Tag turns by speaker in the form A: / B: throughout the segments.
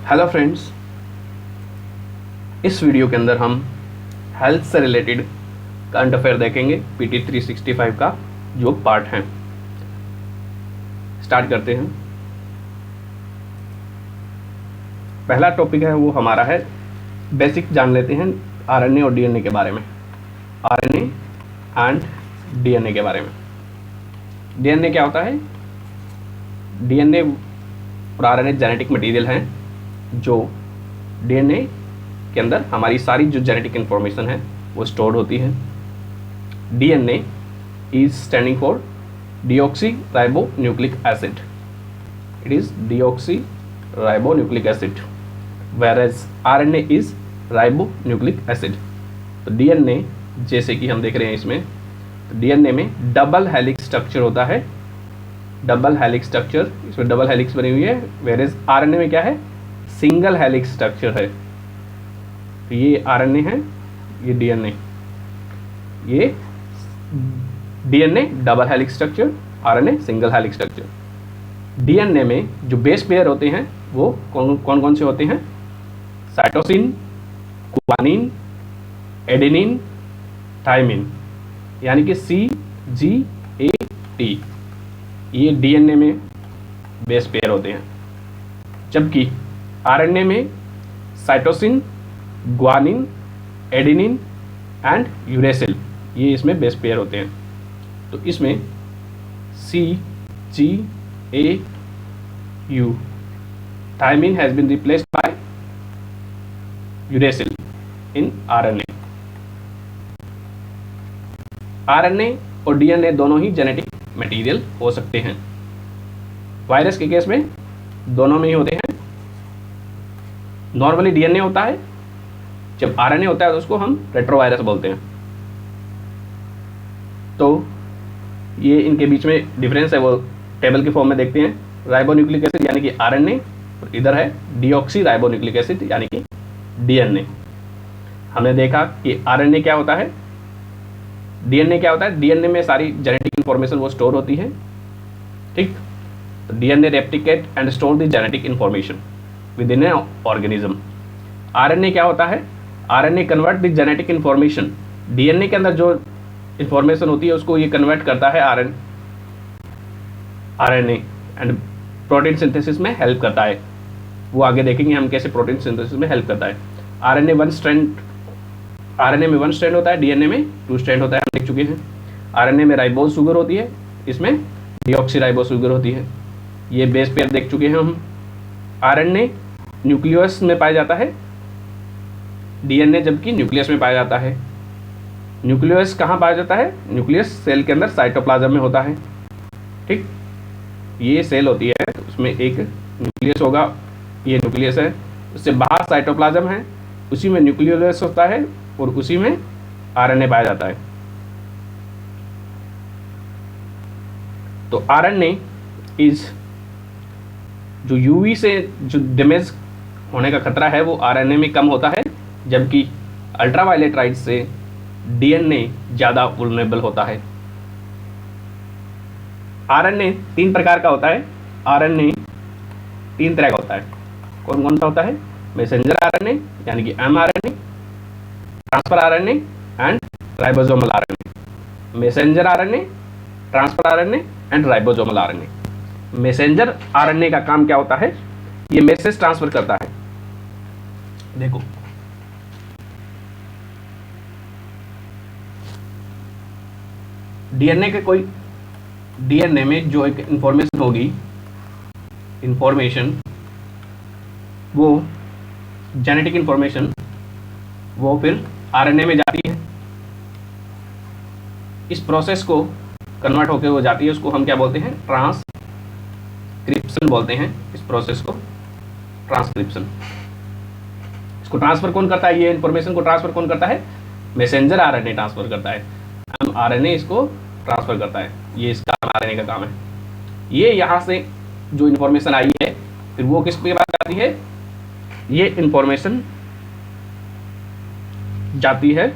A: Hello friends, इस video के अंदर हम हेल्थ से रिलेटेड करंट अफेयर देखेंगे। पीटी 365 का जो पार्ट है। स्टार्ट करते हैं। पहला टॉपिक है वो हमारा है, बेसिक जान लेते हैं आरएनए और डीएनए के बारे में। आरएनए एंड डीएनए के बारे में। डीएनए क्या होता है? डीएनए और आरएनए जेनेटिक मटेरियल हैं जो डीएनए के अंदर हमारी सारी जो जेनेटिक इन्फॉर्मेशन है वो स्टोर होती है। DNA is standing for deoxy ribo nucleic acid. It is deoxy ribo nucleic acid, whereas RNA is ribo nucleic acid. तो डीएनए जैसे कि हम देख रहे हैं इसमें, तो डीएनए में डबल हेलिक्स स्ट्रक्चर होता है। डबल हेलिक्स स्ट्रक्चर, इसमें डबल हेलिक्स बनी हुई है। whereas आरएनए में क्या है? सिंगल हेलिक्स स्ट्रक्चर है। तो ये आरएनए है, ये डीएनए। ये DNA double helix structure, RNA single helix structure. DNA में जो बेस पेयर होते हैं वो कौन कौन से होते हैं? साइटोसिन, गुआनिन, एडेनिन, थाइमिन, यानी कि CGAT। ये डीएनए में बेस पेयर होते हैं। जबकि आरएनए में cytosine, guanine, adenine and uracil, ये इसमें बेस पेयर होते हैं। तो इसमें CGAU, thymine has been replaced by uracil in RNA. RNA और डीएनए दोनों ही जेनेटिक मटेरियल हो सकते हैं। वायरस के केस में दोनों में ही होते हैं। नॉर्मली डीएनए होता है, जब आरएनए होता है तो उसको हम रेट्रोवायरस बोलते हैं। तो ये इनके बीच में डिफरेंस है वो टेबल के फॉर्म में देखते हैं। राइबोन्यूक्लिक एसिड यानी कि आरएनए, और इधर है डीऑक्सी राइबोन्यूक्लिक एसिड यानी कि डीएनए। हमने देखा कि आरएनए क्या होता है, डीएनए क्या होता है। डीएनए में सारी जेनेटिक इंफॉर्मेशन वो स्टोर होती है, ठीक। तो DNA replicate and store the genetic information with in A organism. RNA क्या होता है? RNA convert the genetic information. DNA के अंदर जो इंफॉर्मेशन होती है उसको ये कन्वर्ट करता है आरएनए एंड प्रोटीन सिंथेसिस में हेल्प करता है। वो आगे देखेंगे हम कैसे प्रोटीन सिंथेसिस में हेल्प करता है। आरएनए में 1 स्ट्रैंड होता है, डीएनए में 2 स्ट्रैंड होता है, हम देख चुके हैं। आरएनए में राइबोज शुगर होती है, इसमें डीऑक्सीराइबोज शुगर होती है। ये बेस पेयर देख चुके हैं हम। आरएनए न्यूक्लियस में पाया जाता है, डीएनए जबकि न्यूक्लियस में पाया जाता है। न्यूक्लियस कहाँ पाया जाता है? न्यूक्लियस सेल के अंदर साइटोप्लाज्म में होता है, ठीक। ये सेल होती है, उसमें एक न्यूक्लियस होगा, ये न्यूक्लियस है। उससे बाहर साइटोप्लाज्म है, उसी में न्यूक्लियस होता है और उसी में आरएनए पाया जाता है। तो आरएनए इज जो यूवी से जो डैमेज होने का खतरा है वो आरएनए में कम होता है, जबकि अल्ट्रावायलेट राइट से डीएनए ज़्यादा वुल्नरेबल होता है। आरएनए 3 प्रकार का होता है। आरएनए 3 तरह का होता है। कौन कौन सा होता है? मैसेंजर आरएनए यानी कि mRNA, transfer RNA and ribosomal RNA. Messenger RNA, transfer RNA and ribosomal RNA. Messenger RNA का काम क्या होता है? ये मैसेज ट्रांसफर करता है। देखो, डीएनए में जो एक इंफॉर्मेशन होगी, वो जेनेटिक इंफॉर्मेशन वो फिर आरएनए में जाती है। इस प्रोसेस को कन्वर्ट होकर वो जाती है, उसको हम क्या बोलते हैं? ट्रांसक्रिप्शन बोलते हैं। इस प्रोसेस को ट्रांसक्रिप्शन। इसको ट्रांसफर कौन करता है? ये इंफॉर्मेशन को ट्रांसफर कौन करता है? मैसेंजर आरएनए ट्रांसफर करता है। आरएनए इसको ट्रांसफर करता है। ये इसका आरएनए का काम है। ये यहाँ से जो इंफॉर्मेशन आई है फिर वो किसके पास जाती है? ये इंफॉर्मेशन जाती है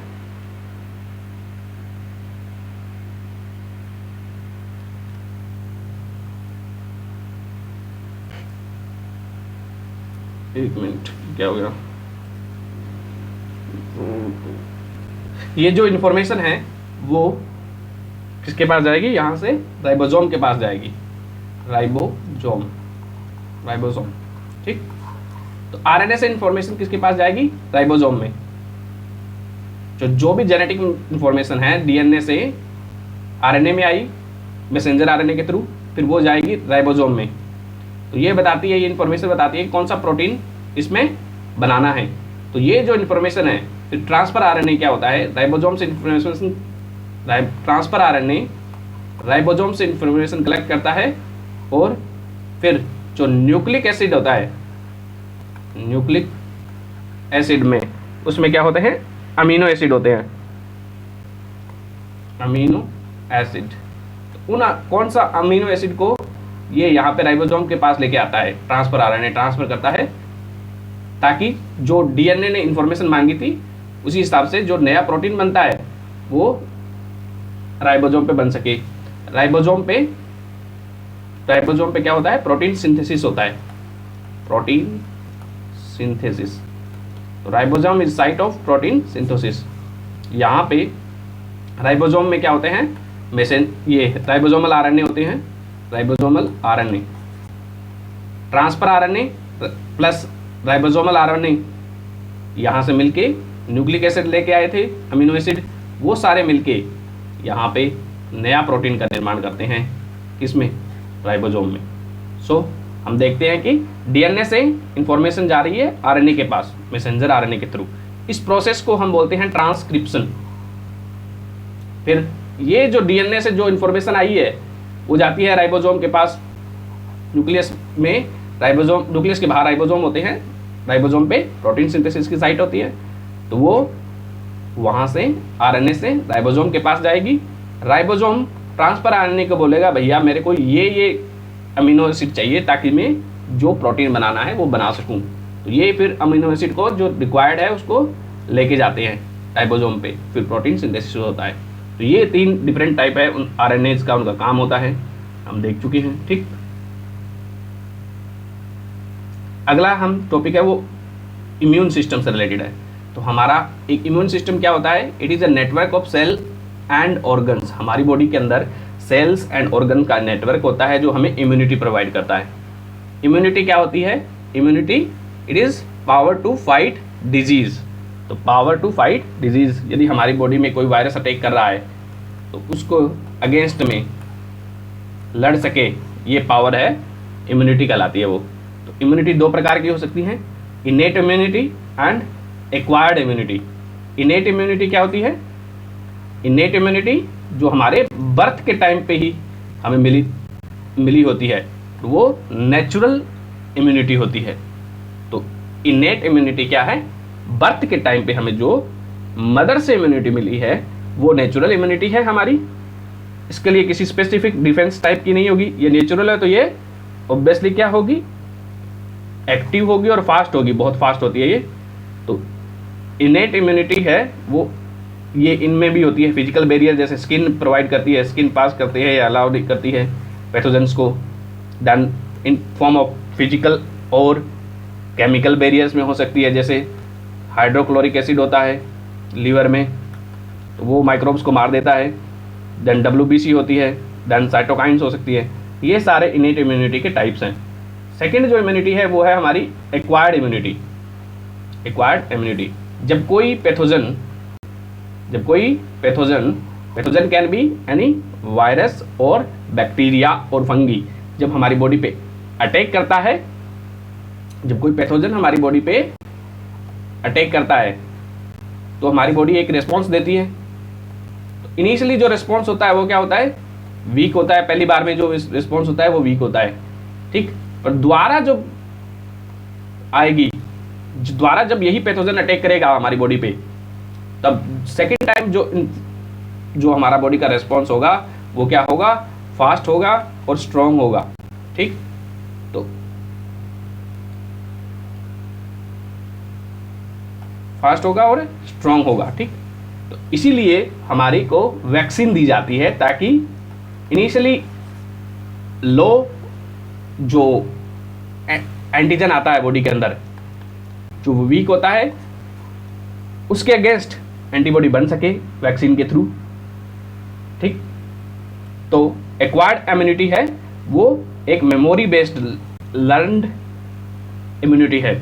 A: एक मिनट, क्या हो गया? ये जो इन्फॉर्मेशन है वो किसके पास जाएगी? यहाँ से राइबोसोम के पास जाएगी। राइबोसोम, ठीक। तो आरएनए से इन्फॉर्मेशन किसके पास जाएगी? राइबोसोम में। जो भी जेनेटिक इन्फॉर्मेशन है डीएनए से आरएनए में आई मैसेंजर आरएनए के थ्रू, फिर वो जाएगी राइबोसोम में। तो ये बताती है, ये इन्फॉर्मेशन बताती है कि कौन सा प्रोटीन इसमें बनाना है। तो ये जो इन्फॉर्मेशन है, फिर ट्रांसफर आरएनए क्या होता है? राइबोसोम से इन्फॉर्मेशन, ट्रांसफर आरएनए राइबोसोम से इन्फॉर्मेशन कलेक्ट करता है, और फिर जो न्यूक्लिक एसिड होता है, न्यूक्लिक एसिड में उसमें क्या होते हैं? अमीनो एसिड होते हैं, अमीनो एसिड। उन कौन सा अमीनो एसिड को ये यहाँ पे राइबोसोम के पास लेके आता है, ट्रांसफर आरएनए ट्रांसफर करता है, ताकि जो डीएनए ने इंफॉर्मेशन मांगी थी उसी हिसाब से जो नया प्रोटीन बनता है वो राइबोसोम पे बन सके। राइबोसोम पे क्या होता है? प्रोटीन सिंथेसिस होता है, प्रोटीन सिंथेसिस। तो ribosome is site of protein synthesis. यहाँ पे राइबोसोम में क्या होते हैं? ये राइबोसोमल आरएनए होते हैं, ribosomal RNA, transfer RNA plus ribosomal RNA यहाँ से मिलके न्यूक्लिक एसिड लेके आए थे, अमीनो एसिड, वो सारे मिलके यहाँ पे नया प्रोटीन का निर्माण करते हैं। किसमें? राइबोसोम में। सो हम देखते हैं कि डीएनए से इंफॉर्मेशन जा रही है आरएनए के पास मैसेंजर आरएनए के थ्रू। इस प्रोसेस को हम बोलते हैं ट्रांसक्रिप्शन। फिर ये जो डीएनए से जो इंफॉर्मेशन आई है वो जाती है राइबोसोम के पास, न्यूक्लियस में। राइबोसोम, न्यूक्लियस के बाहर राइबोसोम होते हैं, राइबोसोम पे प्रोटीन सिंथेसिस की साइट होती है, तो वो वहाँ से आरएनए से राइबोसोम के पास जाएगी। राइबोसोम ट्रांसफर आरएनए को बोलेगा भैया मेरे को ये अमीनो एसिड चाहिए ताकि मैं जो प्रोटीन बनाना है वो बना सकूं। तो ये फिर अमीनो एसिड को जो रिक्वायर्ड है उसको लेके जाते हैं राइबोसोम पे, फिर प्रोटीन सिंथेसिस होता है। तो ये 3 डिफरेंट टाइप है उन आरएनएज का, उनका काम होता है, हम देख चुके हैं, ठीक। अगला हम टॉपिक है वो इम्यून सिस्टम से रिलेटेड है। तो हमारा एक इम्यून सिस्टम क्या होता है? It is a network of cell and organs. हमारी बॉडी के अंदर सेल्स एंड ऑर्गन का नेटवर्क होता है जो हमें इम्यूनिटी प्रोवाइड करता है। इम्यूनिटी क्या होती है? Immunity it is power to fight disease. तो पावर टू फाइट डिजीज़, यदि हमारी बॉडी में कोई वायरस अटैक कर रहा है तो उसको अगेंस्ट में लड़ सके, ये पावर है, इम्यूनिटी कहलाती है वो। तो इम्यूनिटी 2 प्रकार की हो सकती है, innate immunity and acquired immunity. Innate immunity क्या होती है? इनेट इम्यूनिटी जो हमारे बर्थ के टाइम पे ही हमें मिली होती है, तो वो नेचुरल इम्यूनिटी होती है। तो इनेट इम्यूनिटी क्या है? बर्थ के टाइम पे हमें जो मदर से इम्यूनिटी मिली है वो नेचुरल इम्यूनिटी है हमारी। इसके लिए किसी स्पेसिफिक डिफेंस टाइप की नहीं होगी, ये नेचुरल है तो ये ऑब्वियसली क्या होगी? एक्टिव होगी और फास्ट होगी, बहुत फास्ट होती है ये। तो इनेट इम्यूनिटी है वो, ये इनमें भी होती है। फिजिकल बैरियर जैसे स्किन प्रोवाइड करती है, स्किन पास करती है या अलाउड करती है पैथोजेंस को, then in form of physical और केमिकल बैरियर्स में हो सकती है। जैसे हाइड्रोक्लोरिक एसिड होता है लीवर में, तो वो माइक्रोब्स को मार देता है। देन WBC होती है, देन साइटोकाइंस हो सकती है। ये सारे इनेट इम्यूनिटी के टाइप्स हैं। सेकेंड जो इम्यूनिटी है वो है हमारी एक्वायर्ड इम्यूनिटी। एक्वायर्ड इम्यूनिटी, जब कोई pathogen can be any virus और बैक्टीरिया और फंगी, जब हमारी बॉडी पे अटैक करता है, जब कोई पैथोजन हमारी बॉडी पे अटैक करता है तो हमारी बॉडी एक रिस्पॉन्स देती है। तो इनिशियली जो रिस्पॉन्स होता है वो क्या होता है? वीक होता है। पहली बार में जो रिस्पॉन्स होता है वो वीक होता है, ठीक। पर दोबारा जब आएगी, दोबारा जब यही पैथोजन अटैक करेगा हमारी बॉडी पे, तब सेकेंड टाइम जो हमारा बॉडी का रिस्पॉन्स होगा वो क्या होगा? फास्ट होगा और स्ट्रॉन्ग होगा, ठीक। तो फास्ट होगा और स्ट्रॉन्ग होगा, ठीक। तो इसीलिए हमारी को वैक्सीन दी जाती है ताकि इनिशियली लो जो एंटीजन आता है बॉडी के अंदर, जो वीक होता है उसके अगेंस्ट एंटीबॉडी बन सके वैक्सीन के थ्रू। ठीक, तो एक्वायर्ड इम्यूनिटी है वो एक मेमोरी बेस्ड लर्नड इम्यूनिटी है।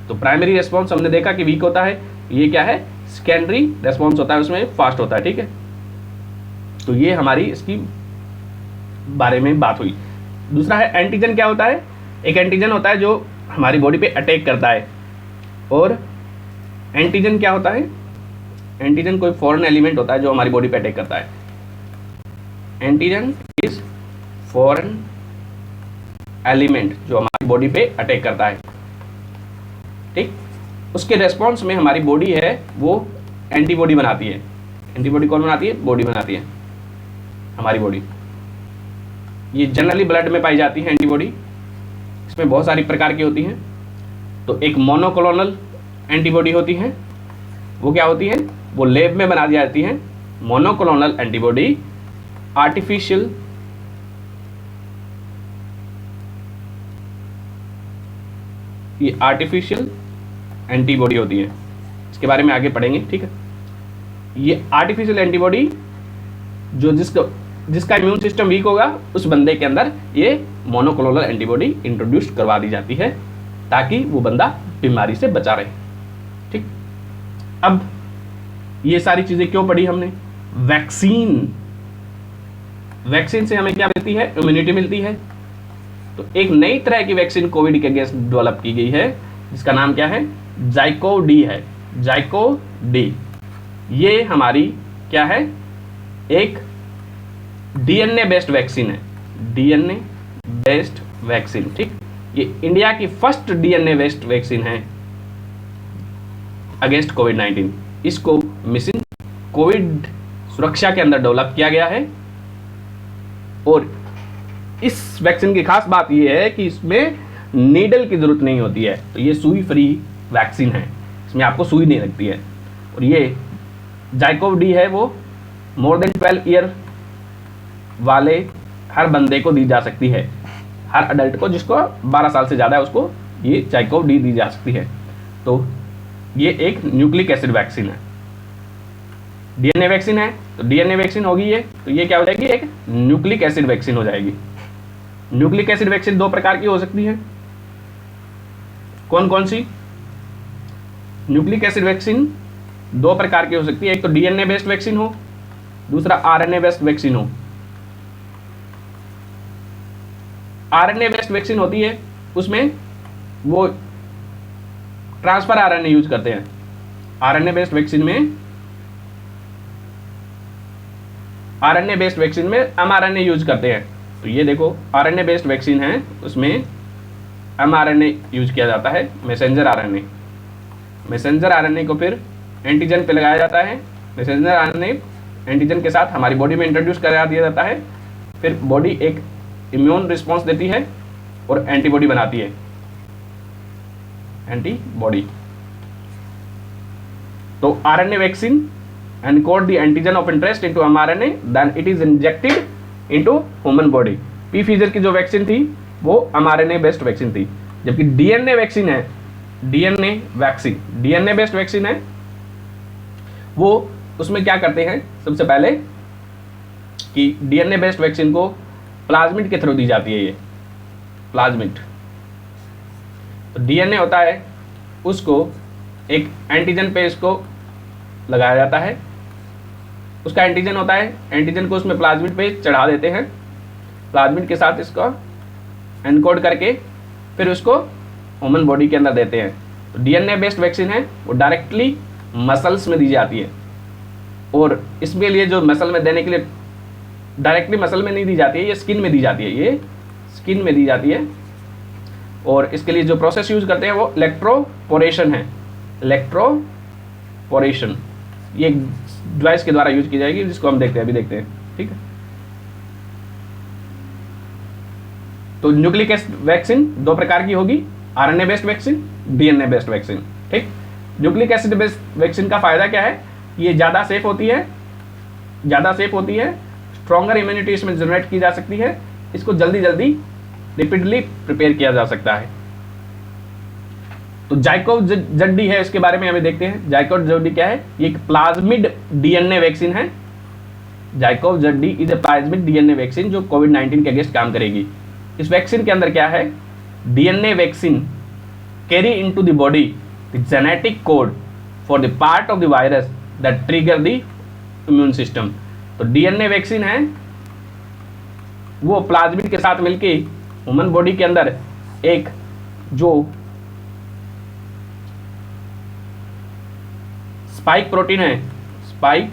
A: तो प्राइमरी रेस्पॉन्स हमने देखा कि वीक होता है, ये क्या है, सेकेंडरी रेस्पॉन्स होता है, उसमें फास्ट होता है। ठीक है, तो ये हमारी इसकी बारे में बात हुई। दूसरा है एंटीजन। क्या होता है, एक एंटीजन होता है जो हमारी बॉडी पे अटैक करता है। और एंटीजन क्या होता है, एंटीजन कोई फॉरेन एलिमेंट होता है जो हमारी बॉडी पे अटैक करता है। एंटीजन इज फॉरेन एलिमेंट जो हमारी बॉडी पे अटैक करता है। ठीक, उसके रेस्पॉन्स में हमारी बॉडी है वो एंटीबॉडी बनाती है। एंटीबॉडी कौन बनाती है, बॉडी बनाती है, हमारी बॉडी। ये जनरली ब्लड में पाई जाती है एंटीबॉडी। इसमें बहुत सारी प्रकार की होती हैं। तो एक मोनोक्लोनल एंटीबॉडी होती है, वो क्या होती है, वो लैब में बना दी जाती है। मोनोक्लोनल एंटीबॉडी आर्टिफिशियल ये आर्टिफिशियल एंटीबॉडी होती है, इसके बारे में आगे पढ़ेंगे। ठीक है, ये आर्टिफिशियल एंटीबॉडी जो जिसका इम्यून सिस्टम वीक होगा उस बंदे के अंदर ये मोनोक्लोनल एंटीबॉडी इंट्रोड्यूस करवा दी जाती है ताकि वो बंदा बीमारी से बचा रहे। ठीक, अब ये सारी चीजें क्यों पढ़ी हमने, वैक्सीन से हमें क्या मिलती है, इम्यूनिटी मिलती है। तो एक नई तरह की वैक्सीन कोविड के अगेंस्ट डेवलप की गई है जिसका नाम क्या है, जाइकोव-डी है। जाइकोव-डी ये हमारी क्या है, एक डीएनए बेस्ड वैक्सीन है। DNA based vaccine. ठीक, ये इंडिया की फर्स्ट डीएनए बेस्ड वैक्सीन है अगेंस्ट कोविड-19। इसको मिशन कोविड सुरक्षा के अंदर डेवलप किया गया है। और इस वैक्सीन की खास बात यह है कि इसमें नीडल की जरूरत नहीं होती है। तो ये सुई फ्री वैक्सीन है, इसमें आपको सुई नहीं लगती है। और ये जाइकोव-डी है वो मोर देन 12 ईयर वाले हर बंदे को दी जा सकती है। हर अडल्ट को जिसको 12 साल से ज़्यादा है उसको ये जाइकोव-डी दी जा सकती है। तो ये एक न्यूक्लिक एसिड वैक्सीन है। डीएनए वैक्सीन है तो डीएनए वैक्सीन होगी ये, तो ये क्या हो जाएगी, एक न्यूक्लिक एसिड वैक्सीन हो जाएगी। न्यूक्लिक एसिड वैक्सीन दो प्रकार की हो सकती है। कौन कौन सी, न्यूक्लिक एसिड वैक्सीन दो प्रकार की हो सकती है। एक तो डीएनए बेस्ड वैक्सीन हो, दूसरा आरएनए बेस्ड वैक्सीन हो। आरएनए बेस्ड वैक्सीन होती है उसमें वो ट्रांसफर आरएनए यूज करते हैं। आरएनए बेस्ड वैक्सीन में एमआरएनए यूज करते हैं। तो ये देखो आरएनए बेस्ड वैक्सीन है, उसमें एमआरएनए यूज किया जाता है, मैसेंजर आरएनए। मैसेंजर आरएनए को फिर एंटीजन पे लगाया जाता है। मैसेंजर आरएनए एंटीजन के साथ हमारी बॉडी में इंट्रोड्यूस करा दिया जाता है। फिर बॉडी एक इम्यून रिस्पॉन्स देती है और एंटीबॉडी बनाती है, एंटीबॉडी। तो RNA vaccine encode the antigen of interest into mRNA, then it is injected into human body. Pfizer की जो वैक्सीन थी वो एमआरएनए बेस्ड वैक्सीन थी, जबकि डीएनए वैक्सीन है, डीएनए बेस्ड वैक्सीन है वो, उसमें क्या करते हैं सबसे पहले कि डीएनए बेस्ड वैक्सीन को प्लाज्मिड के थ्रू दी जाती है। ये प्लाज्मिड, तो डीएनए होता है उसको एक एंटीजन पे इसको लगाया जाता है। उसका एंटीजन होता है, एंटीजन को उसमें प्लाज्मिड पे चढ़ा देते हैं। प्लाज्मिड के साथ इसको एनकोड करके फिर उसको ह्यूमन बॉडी के अंदर देते हैं। तो डीएनए बेस्ड वैक्सीन है वो डायरेक्टली मसल्स में दी जाती है। और इसके लिए जो मसल में देने के लिए डायरेक्टली मसल में नहीं दी जाती है, ये स्किन में दी जाती है, ये स्किन में दी जाती है। और इसके लिए जो प्रोसेस यूज करते हैं वो इलेक्ट्रोपोरेशन है। इलेक्ट्रोपोरेशन ये डिवाइस के द्वारा यूज की जाएगी, जिसको हम देखते हैं, अभी देखते हैं। ठीक है, तो न्यूक्लिक एसिड वैक्सीन दो प्रकार की होगी, RNA based vaccine, DNA based vaccine. ठीक, न्यूक्लिक एसिड बेस्ड वैक्सीन का फायदा क्या है, ये ज़्यादा सेफ होती है, स्ट्रॉन्गर इम्यूनिटी इसमें जनरेट की जा सकती है, इसको जल्दी रिपीटली प्रिपेयर किया जा सकता है। तो जाइकोव जड्डी है, इसके बारे में हमें देखते हैं। जाइकोव जड्डी क्या है? ये एक प्लाज्मिड डीएनए वैक्सीन है। ZyCoV D is a plasmid DNA vaccine जो कोविड-19 के अगेंस्ट काम करेगी। इस वैक्सीन के अंदर क्या है? DNA vaccine carry into the body the genetic code for the part of the virus that trigger the immune system. तो डीएनए वैक्सीन है, वो प्लाज्मिड के साथ मिलके ह्यूमन बॉडी के अंदर एक जो स्पाइक प्रोटीन है, स्पाइक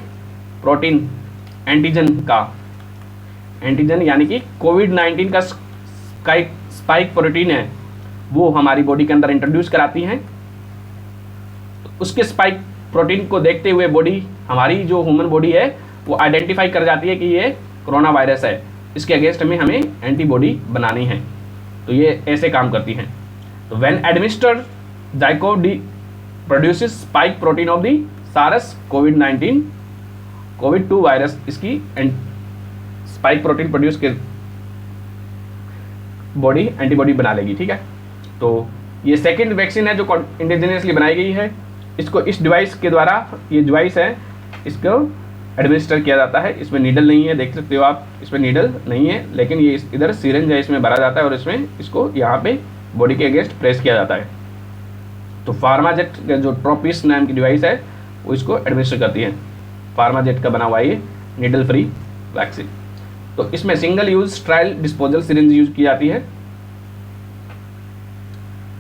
A: प्रोटीन एंटीजन यानी कि कोविड-19 का स्पाइक प्रोटीन है, वो हमारी बॉडी के अंदर इंट्रोड्यूस कराती हैं। उसके स्पाइक प्रोटीन को देखते हुए बॉडी, हमारी जो ह्यूमन बॉडी है, वो आइडेंटिफाई कर जाती है कि ये कोरोना वायरस है, इसके अगेंस्ट में हमें एंटीबॉडी बनानी है। तो ये ऐसे काम करती हैं। तो when administered ZyCoV D produces spike protein of the सारस कोविड-19 कोविड-2 वायरस, इसकी स्पाइक प्रोटीन प्रोड्यूस कर बॉडी एंटीबॉडी बना लेगी। ठीक है, तो ये सेकेंड वैक्सीन है जो इंडिजिनियसली बनाई गई है। इसको इस डिवाइस के द्वारा, ये डिवाइस है, इसको एडमिनिस्टर किया जाता है। इसमें नीडल नहीं है, देख सकते हो आप, इसमें नीडल नहीं है, लेकिन ये इधर सिरिंज है, इसमें भरा जाता है और इसमें इसको यहाँ पे बॉडी के अगेंस्ट प्रेस किया जाता है। तो फार्माजेट जो ट्रोपिस नाम की डिवाइस है, वो इसको एडमिनिस्टर करती है। फार्माजेट का बना हुआ ये नीडल फ्री वैक्सीन। तो इसमें single use trial disposal syringe use की जाती है।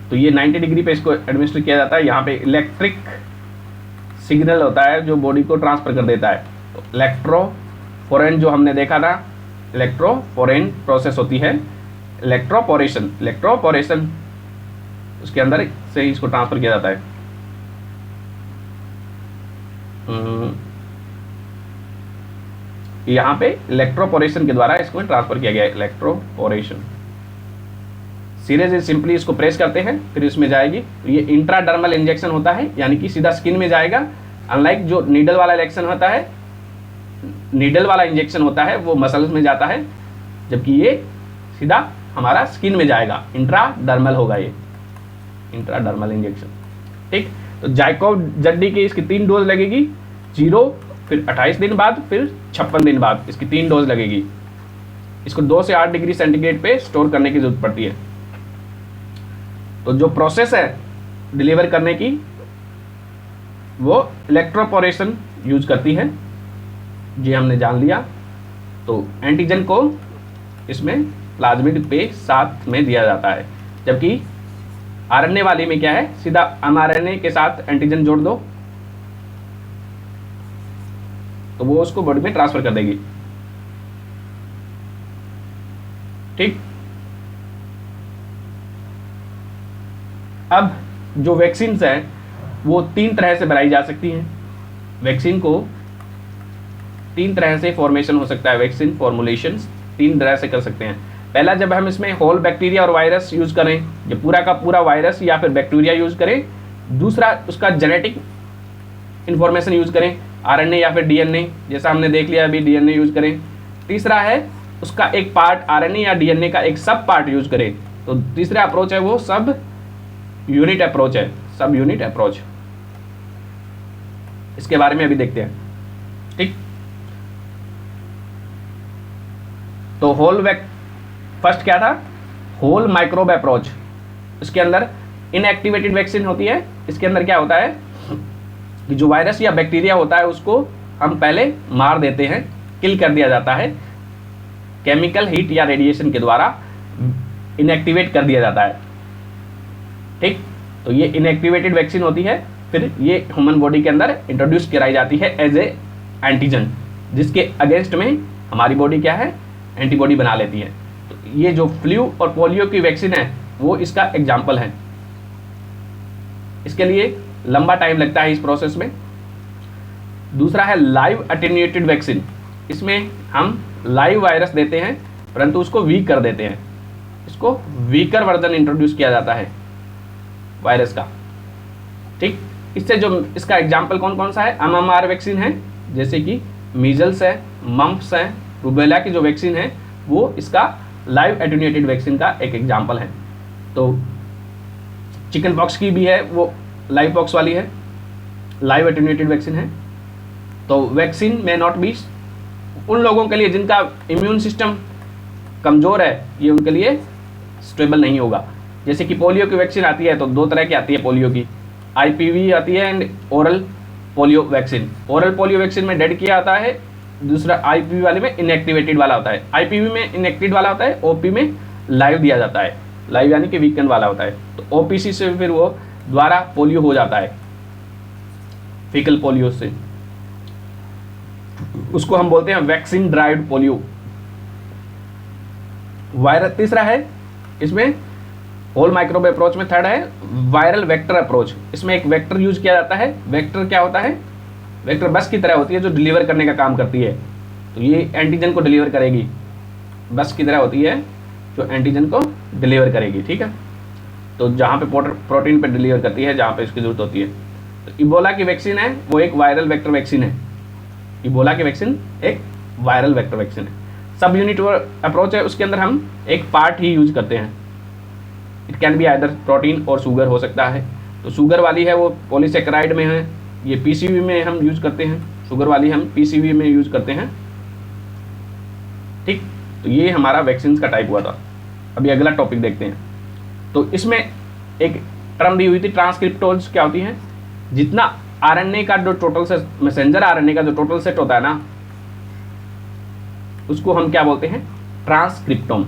A: तो ये 90 डिग्री पे इसको एडमिनिस्टर किया जाता है। यहाँ पे इलेक्ट्रिक सिग्नल होता है जो बॉडी को ट्रांसफर कर देता है। तो इलेक्ट्रोफोरेन जो हमने देखा था, इलेक्ट्रोफोरेन प्रोसेस होती है, इलेक्ट्रोपोरेशन उसके अंदर से ही इसको ट्रांसफर किया जाता है। यहाँ पे इलेक्ट्रोपोरेशन के द्वारा इसको ट्रांसफर किया गया है, इलेक्ट्रोपोरेशन। सीरीज सिंपली इसको प्रेस करते हैं, फिर इसमें जाएगी। तो ये इंट्राडर्मल इंजेक्शन होता है, यानी कि सीधा स्किन में जाएगा। अनलाइक जो नीडल वाला इंजेक्शन होता है, नीडल वाला इंजेक्शन होता है वो मसल्स में जाता है, जबकि ये सीधा हमारा स्किन में जाएगा, इंट्राडर्मल होगा ये, इंट्राडर्मल इंजेक्शन। ठीक, तो जाइकोव जड्डी की इसकी 3 डोज लगेगी, 0, फिर 28 दिन बाद, फिर 56 दिन बाद इसकी 3 डोज लगेगी। इसको 2 से 8 डिग्री सेंटीग्रेड पे स्टोर करने की जरूरत पड़ती है। तो जो प्रोसेस है डिलीवर करने की, वो इलेक्ट्रोपोरेशन यूज करती है, ये हमने जान लिया। तो एंटीजन को इसमें प्लाज्मिड पे साथ में दिया जाता है, जबकि आरएनए वाली में क्या है, सीधा एमआरएनए के साथ एंटीजन जोड़ दो तो वो उसको बॉडी में ट्रांसफर कर देगी। ठीक, अब जो वैक्सीन्स हैं वो 3 तरह से बनाई जा सकती हैं। वैक्सीन को 3 तरह से फॉर्मेशन हो सकता है, वैक्सीन फॉर्मुलेशंस 3 तरह से कर सकते हैं। पहला, जब हम इसमें होल बैक्टीरिया और वायरस यूज करें, जो पूरा का पूरा वायरस या फिर बैक्टीरिया यूज करें। दूसरा, उसका जेनेटिक इंफॉर्मेशन यूज करें, आरएनए या फिर डीएनए, जैसा हमने देख लिया अभी, डीएनए यूज करें। तीसरा है उसका एक पार्ट आरएनए या डीएनए का एक सब पार्ट यूज करें। तो तीसरा अप्रोच है वो सब यूनिट अप्रोच है, सब यूनिट अप्रोच। इसके बारे में अभी देखते हैं। ठीक, तो फर्स्ट क्या था, होल माइक्रोब अप्रोच। इसके अंदर इनएक्टिवेटेड वैक्सीन होती है। इसके अंदर क्या होता है कि जो वायरस या बैक्टीरिया होता है उसको हम पहले मार देते हैं, किल कर दिया जाता है, केमिकल हीट या रेडिएशन के द्वारा इनएक्टिवेट कर दिया जाता है। ठीक, तो ये इनएक्टिवेटेड वैक्सीन होती है। फिर ये ह्यूमन बॉडी के अंदर इंट्रोड्यूस कराई जाती है एज ए एंटीजन, जिसके अगेंस्ट में हमारी बॉडी क्या है, एंटीबॉडी बना लेती है। तो ये जो फ्लू और पोलियो की वैक्सीन है वो इसका एग्जाम्पल है। इसके लिए लंबा टाइम लगता है इस प्रोसेस में। दूसरा है लाइव अटेन्यूएटेड वैक्सीन। इसमें हम लाइव वायरस देते हैं परंतु उसको वीक कर देते हैं, इसको वीकर वर्जन इंट्रोड्यूस किया जाता है वायरस का। ठीक, इससे जो इसका एग्जाम्पल कौन कौन सा है, एमएमआर वैक्सीन है, जैसे कि मीजल्स है, मम्प्स है, रूबेला की जो वैक्सीन है वो इसका लाइव एटेन्यूएटेड वैक्सीन का एक एग्जाम्पल है। तो चिकन पॉक्स की भी है, वो लाइव पॉक्स वाली है, लाइव एटेन्यूएटेड वैक्सीन है। तो वैक्सीन में नॉट बी, उन लोगों के लिए जिनका इम्यून सिस्टम कमज़ोर है, ये उनके लिए स्टेबल नहीं होगा। जैसे कि पोलियो की वैक्सीन आती है तो दो तरह की आती है पोलियो की, आईपीवी आती है and oral polio vaccine. Oral polio vaccine में डेड किया आता है, दूसरा आईपीवी वाले में इनएक्टिवेटेड वाला होता है। आईपीवी में इनएक्टिवेटेड वाला होता है, ओपी में लाइव दिया जाता है, लाइव यानी कि वीकेंड वाला होता है। तो ओपीसी से फिर वो द्वारा पोलियो हो जाता है, फीकल पोलियो से, उसको हम बोलते हैं वैक्सीन ड्राइव्ड पोलियो। वायरल तीसरा है, इसमें होल माइक्रोब अप्रोच में थर्ड है वायरल वेक्टर अप्रोच। इसमें एक वेक्टर यूज किया जाता है। वेक्टर क्या होता है? वेक्टर बस की तरह होती है जो डिलीवर करने का काम करती है। तो ये एंटीजन को डिलीवर करेगी, बस की तरह होती है जो एंटीजन को डिलीवर करेगी, ठीक है। तो जहाँ पे प्रोटीन पे डिलीवर करती है, जहाँ पे इसकी जरूरत होती है। तो इबोला की वैक्सीन है, वो एक वायरल वेक्टर वैक्सीन है। इबोला की वैक्सीन एक वायरल वेक्टर वैक्सीन है। सब यूनिट अप्रोच है, उसके अंदर हम एक पार्ट ही यूज करते हैं। It can be either protein और शुगर हो सकता है। तो शुगर वाली है वो पॉलीसेकेराइड में है, ये पीसीवी में हम यूज करते हैं। शुगर वाली हम पीसीवी में यूज करते हैं, ठीक। तो ये हमारा वैक्सीन का टाइप हुआ था। अभी अगला टॉपिक देखते हैं। तो इसमें एक टर्म दी हुई थी ट्रांसक्रिप्टोज। क्या होती है? जितना आरएनए का जो टोटल से मैसेंजर आरएनए का जो टोटल सेट होता है ना, उसको हम क्या बोलते हैं? ट्रांसक्रिप्टोम।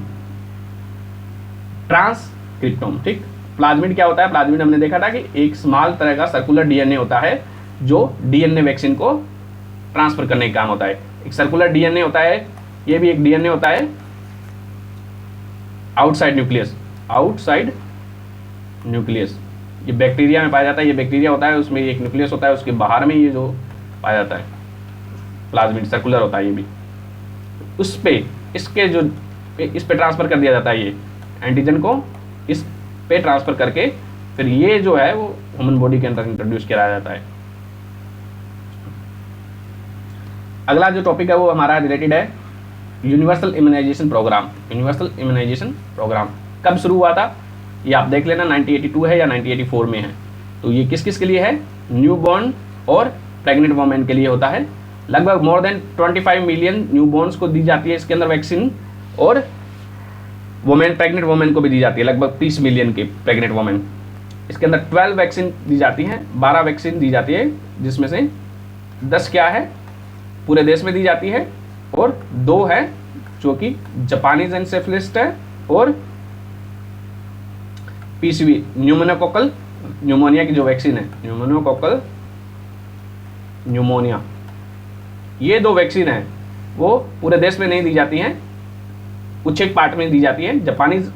A: ट्रांसक्रिप्टोम, ठीक। प्लाज्मिड क्या होता है? प्लाज्मिड हमने देखा था कि एक स्मॉल तरह का सर्कुलर डीएनए होता है जो डीएनए वैक्सीन को ट्रांसफर करने का काम होता है। एक सर्कुलर डीएनए होता है, ये भी एक डीएनए होता है आउटसाइड न्यूक्लियस। आउटसाइड न्यूक्लियस ये बैक्टीरिया में पाया जाता है। ये बैक्टीरिया होता है, उसमें एक न्यूक्लियस होता है, उसके बाहर में ये जो पाया जाता है प्लाज्मिड सर्कुलर होता है ये भी। उस पे इसके जो इस पे ट्रांसफर कर दिया जाता है, ये एंटीजन को इस पे ट्रांसफर करके फिर ये जो है वो ह्यूमन बॉडी के अंदर इंट्रोड्यूस किया जाता है। अगला जो टॉपिक है वो हमारा रिलेटेड है universal immunization program. Universal immunization program कब शुरू हुआ था ये आप देख लेना, 1982 है या 1984 में है। तो ये किस किस के लिए है? न्यूबॉर्न और प्रेग्नेंट वोमेन के लिए होता है। लगभग मोर देन 25 मिलियन न्यूबॉर्न्स को दी जाती है इसके अंदर वैक्सीन, और वोमेन प्रेग्नेंट वोमेन को भी दी जाती है, लगभग 30 मिलियन के प्रेग्नेंट वोमेन। इसके अंदर 12 वैक्सीन दी जाती हैं, 12 वैक्सीन दी जाती है, जिसमें से 10 क्या है पूरे देश में दी जाती है, और 2 है जो कि जापानीज एनसेफेलिस्ट है और पीसीवी न्यूमोनोकोकल न्यूमोनिया की जो वैक्सीन है, न्यूमोनोकोकल न्यूमोनिया। ये 2 वैक्सीन है वो पूरे देश में नहीं दी जाती हैं, कुछ एक पार्ट में दी जाती है। जापानीज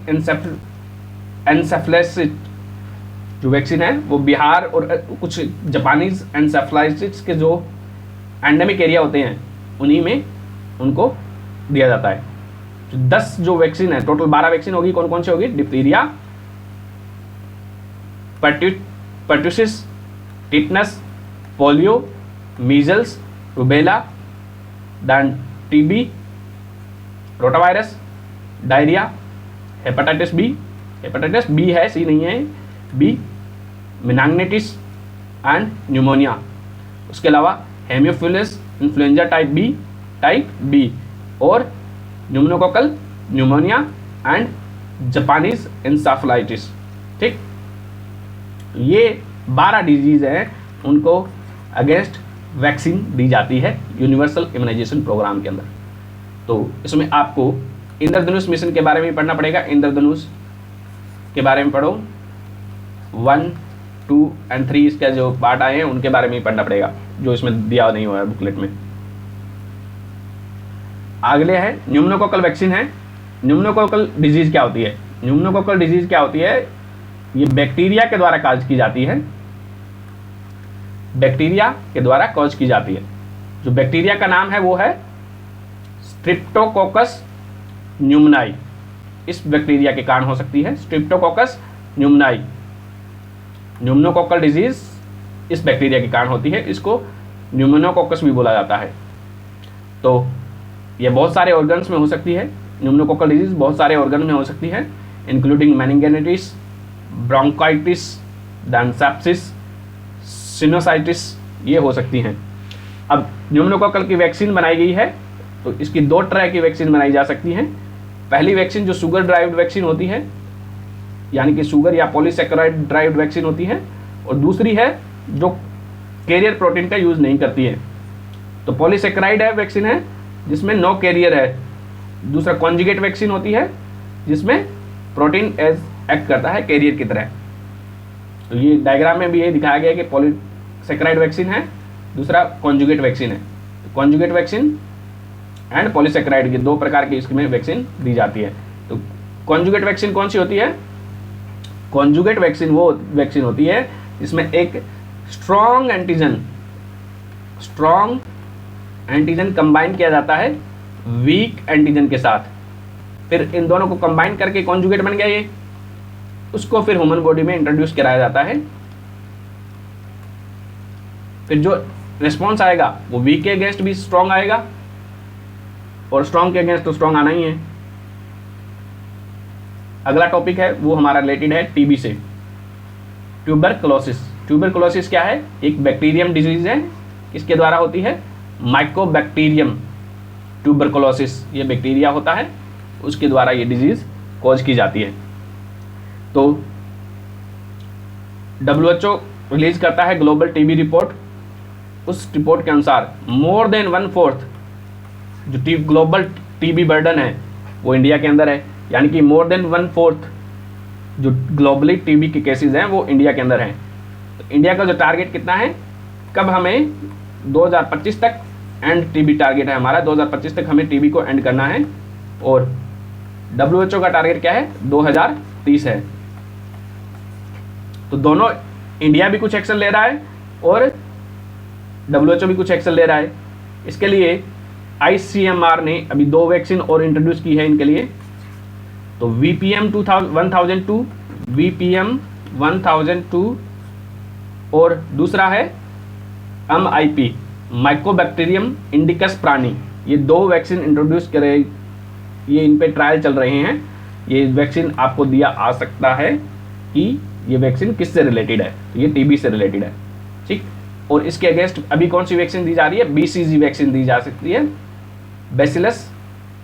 A: एनसेफेलाइटिस जो वैक्सीन है वो बिहार और कुछ जापानीज एनसेफेलाइटिस के जो एंडेमिक एरिया होते हैं उन्हीं में उनको दिया जाता है। 10 जो वैक्सीन है, टोटल 12 वैक्सीन होगी। कौन कौन सी होगी? Diphtheria, pertussis, tetanus, polio, measles, rubella, then TB, rotavirus, diarrhea, hepatitis B है, सी नहीं है, बी, मेनिंजाइटिस एंड न्यूमोनिया। उसके अलावा हेमोफिलस इन्फ्लुएंजा टाइप बी और न्यूमोनोकोकल न्यूमोनिया एंड जापानीज एन्सेफेलाइटिस, ठीक। ये 12 डिजीज हैं, उनको अगेंस्ट वैक्सीन दी जाती है यूनिवर्सल इम्यूनाइजेशन प्रोग्राम के अंदर। तो इसमें आपको इंद्रधनुष मिशन के बारे में पढ़ना पड़ेगा। इंद्रधनुष के बारे में पढ़ो, 1, 2 और 3 इसका जो पार्ट आए हैं उनके बारे में पढ़ना पड़ेगा, जो इसमें दिया नहीं हुआ है बुकलेट में। अगले है न्यूमोनोकोकल वैक्सीन है। न्यूमोनोकोकल डिजीज क्या होती है? न्यूमोनोकोकल डिजीज क्या होती है? ये बैक्टीरिया के द्वारा कॉज की जाती है, बैक्टीरिया के द्वारा कॉज की जाती है। जो बैक्टीरिया का नाम है वो है स्ट्रेप्टोकोकस न्यूमोनाई। इस बैक्टीरिया के कारण हो सकती है स्ट्रेप्टोकोकस न्यूमोनाई। न्यूमोनोकोकल डिजीज इस बैक्टीरिया के कारण होती है, इसको न्यूमोनोकोकस भी बोला जाता है। तो ये बहुत सारे ऑर्गन्स में हो सकती है। न्यूमोनोकोकल डिजीज बहुत सारे ऑर्गन में हो सकती है, including meningitis, bronchitis, then sepsis, sinusitis, ये हो सकती हैं। अब न्यूमोकोकल की वैक्सीन बनाई गई है, तो इसकी दो तरह की वैक्सीन बनाई जा सकती हैं। पहली वैक्सीन जो शुगर ड्राइव्ड वैक्सीन होती है, यानी कि शुगर या पॉलीसेकेराइड ड्राइव्ड वैक्सीन होती है, और दूसरी है जो कैरियर प्रोटीन का यूज़ नहीं करती है। तो पॉलीसेकेराइड है वैक्सीन है जिसमें नो कैरियर है। दूसरा कॉन्जुगेट वैक्सीन होती है जिसमें प्रोटीन एज एक्ट करता है कैरियर की तरह। तो ये डायग्राम में भी ये दिखाया गया है कि पॉलीसेकेराइड वैक्सीन है, दूसरा कॉन्जुगेट वैक्सीन है। तो कॉन्जुगेट वैक्सीन एंड पॉलीसेकेराइड, के दो प्रकार की इसमें वैक्सीन दी जाती है। तो कॉन्जुगेट वैक्सीन कौन सी होती है? कॉन्जुगेट वैक्सीन वो वैक्सीन होती है जिसमें एक स्ट्रॉन्ग एंटीजन कंबाइन किया जाता है वीक एंटीजन के साथ, फिर इन दोनों को कंबाइन करके कॉन्जुगेट बन गया ये, उसको फिर ह्यूमन बॉडी में इंट्रोड्यूस कराया जाता है। फिर जो रिस्पॉन्स आएगा वो वीक के अगेंस्ट भी स्ट्रॉन्ग आएगा, और स्ट्रॉन्ग के अगेंस्ट तो स्ट्रॉन्ग आना ही है। अगला टॉपिक है वो हमारा रिलेटेड है टीबी से, ट्यूबरकुलोसिस। ट्यूबरकुलोसिस क्या है? एक बैक्टीरियम डिजीज है, किसके द्वारा होती है? माइकोबैक्टीरियम ट्यूबरकुलोसिस, ये बैक्टीरिया होता है, उसके द्वारा ये डिजीज कॉज की जाती है। तो WHO रिलीज करता है ग्लोबल टीबी रिपोर्ट। उस रिपोर्ट के अनुसार मोर देन 1/4 जो ग्लोबल टीबी बर्डन है वो इंडिया के अंदर है, यानी कि मोर देन 1/4 जो ग्लोबली टीबी के केसेस हैं वो इंडिया के अंदर हैं। तो इंडिया का जो टारगेट कितना है, कब हमें 2025 तक एंड टीबी टारगेट है हमारा, 2025 तक हमें टीबी को एंड करना है, और WHO का टारगेट क्या है? 2030 है। तो दोनों, इंडिया भी कुछ एक्शन ले रहा है और WHO भी कुछ एक्शन ले रहा है। इसके लिए ICMR ने अभी 2 वैक्सीन और इंट्रोड्यूस की है इनके लिए। तो VPM 1002, VPM 1002 और दूसरा है MIP, माइकोबैक्टीरियम इंडिकस प्राणी। ये 2 वैक्सीन इंट्रोड्यूस करे, ये इन पे ट्रायल चल रहे हैं। ये वैक्सीन आपको दिया आ सकता है कि ये वैक्सीन किससे रिलेटेड है, तो ये टीबी से रिलेटेड है, ठीक। और इसके अगेंस्ट अभी कौन सी वैक्सीन दी जा रही है? BCG वैक्सीन दी जा सकती है, bacillus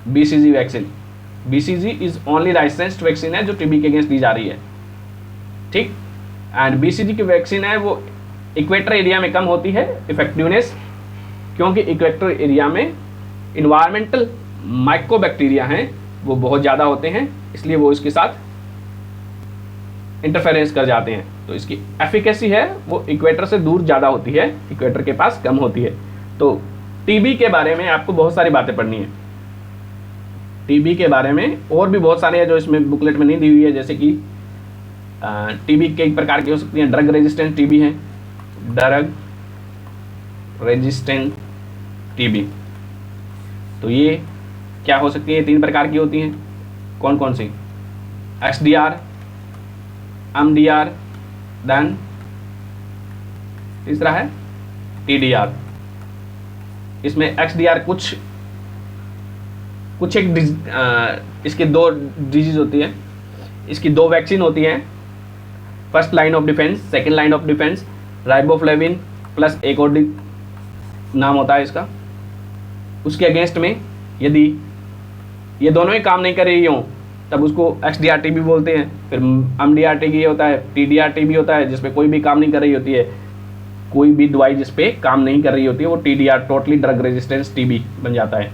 A: BCG vaccine. BCG is only licensed vaccine है जो टीबी के अगेंस्ट दी जा रही है, ठीक। एंड BCG की वैक्सीन है वो इक्वेटर एरिया में कम होती है इफेक्टिवनेस, क्योंकि इक्वेटर एरिया में इन्वायरमेंटल माइकोबैक्टीरिया हैं वो बहुत ज़्यादा होते हैं, इसलिए वो इसके साथ इंटरफेरेंस कर जाते हैं। तो इसकी एफिकेसी है वो इक्वेटर से दूर ज़्यादा होती है, इक्वेटर के पास कम होती है। तो टीबी के बारे में आपको बहुत सारी बातें पढ़नी है। टीबी के बारे में और भी बहुत सारे हैं जो इसमें बुकलेट में नहीं दी हुई है, जैसे कि टीबी कई प्रकार की हो सकती हैं। ड्रग रेजिस्टेंट टीबी है, ड्रग रेजिस्टेंट टीबी, तो ये क्या हो सकती है? 3 प्रकार की होती हैं। कौन कौन सी? XDR, MDR, देन तीसरा है TDR। इसमें XDR कुछ एक इसकी 2 डिजीज होती है, इसकी 2 वैक्सीन होती हैं। First line of defence, second line of defence, riboflavin plus एक और नाम होता है इसका। उसके अगेंस्ट में यदि ये दोनों ही काम नहीं कर रही हों तब उसको XDR टीबी बोलते हैं। फिर MDR टीबी होता है, TDR टीबी होता है जिसपे कोई भी काम नहीं कर रही होती है, कोई भी दवाई जिसपे काम नहीं कर रही होती है वो TDR, totally drug resistance TB बन जाता है।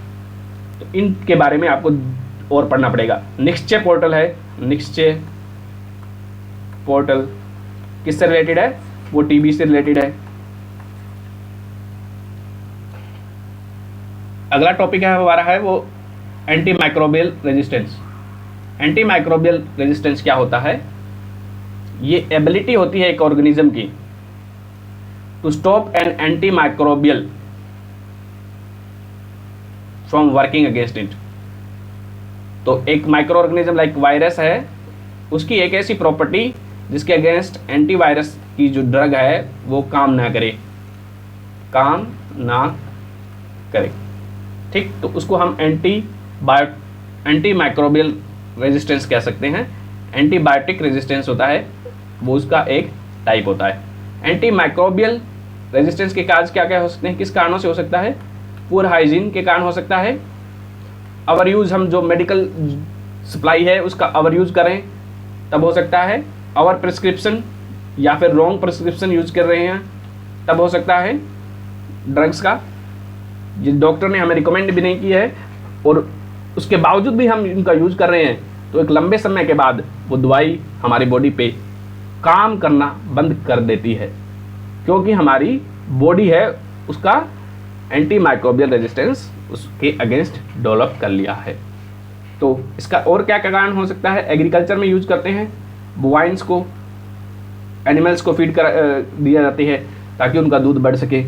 A: तो इनके बारे में आपको और पढ़ना पड़ेगा। निक्सचे पोर्टल है, निक्सचे पोर्टल किससे रिलेटेड है? वो टीबी से रिलेटेड है। अगला टॉपिक है हमारा है वो anti microbial resistance. Anti microbial resistance क्या होता है? ये एबिलिटी होती है एक ऑर्गेनिज्म की to stop an anti microbial from working against it. तो एक माइक्रो ऑर्गेनिज्म लाइक वायरस है, उसकी एक ऐसी प्रॉपर्टी जिसके अगेंस्ट एंटीवायरस की जो ड्रग है वो काम ना करे, ठीक। तो उसको हम एंटी माइक्रोबियल रेजिस्टेंस कह सकते हैं। एंटीबायोटिक रेजिस्टेंस होता है वो उसका एक टाइप होता है। एंटी माइक्रोबियल रेजिस्टेंस के काज क्या क्या हो सकते हैं, किस कारणों से हो सकता है? पुअर हाइजीन के कारण हो सकता है, ओवर यूज़, हम जो मेडिकल सप्लाई है उसका ओवर यूज़ करें तब हो सकता है, ओवर प्रिस्क्रिप्शन या फिर रॉन्ग प्रिस्क्रिप्शन यूज़ कर रहे हैं तब हो सकता है ड्रग्स का, जिस डॉक्टर ने हमें रिकमेंड भी नहीं किया है और उसके बावजूद भी हम इनका यूज़ कर रहे हैं, तो एक लंबे समय के बाद वो दवाई हमारी बॉडी पे काम करना बंद कर देती है, क्योंकि हमारी बॉडी है उसका एंटी माइक्रोबियल रेजिस्टेंस उसके अगेंस्ट डेवलप कर लिया है। तो इसका और क्या क्या कारण हो सकता है? एग्रीकल्चर में यूज करते हैं, बोवाइंस को, एनिमल्स को फीड कर दिया जाती है ताकि उनका दूध बढ़ सके।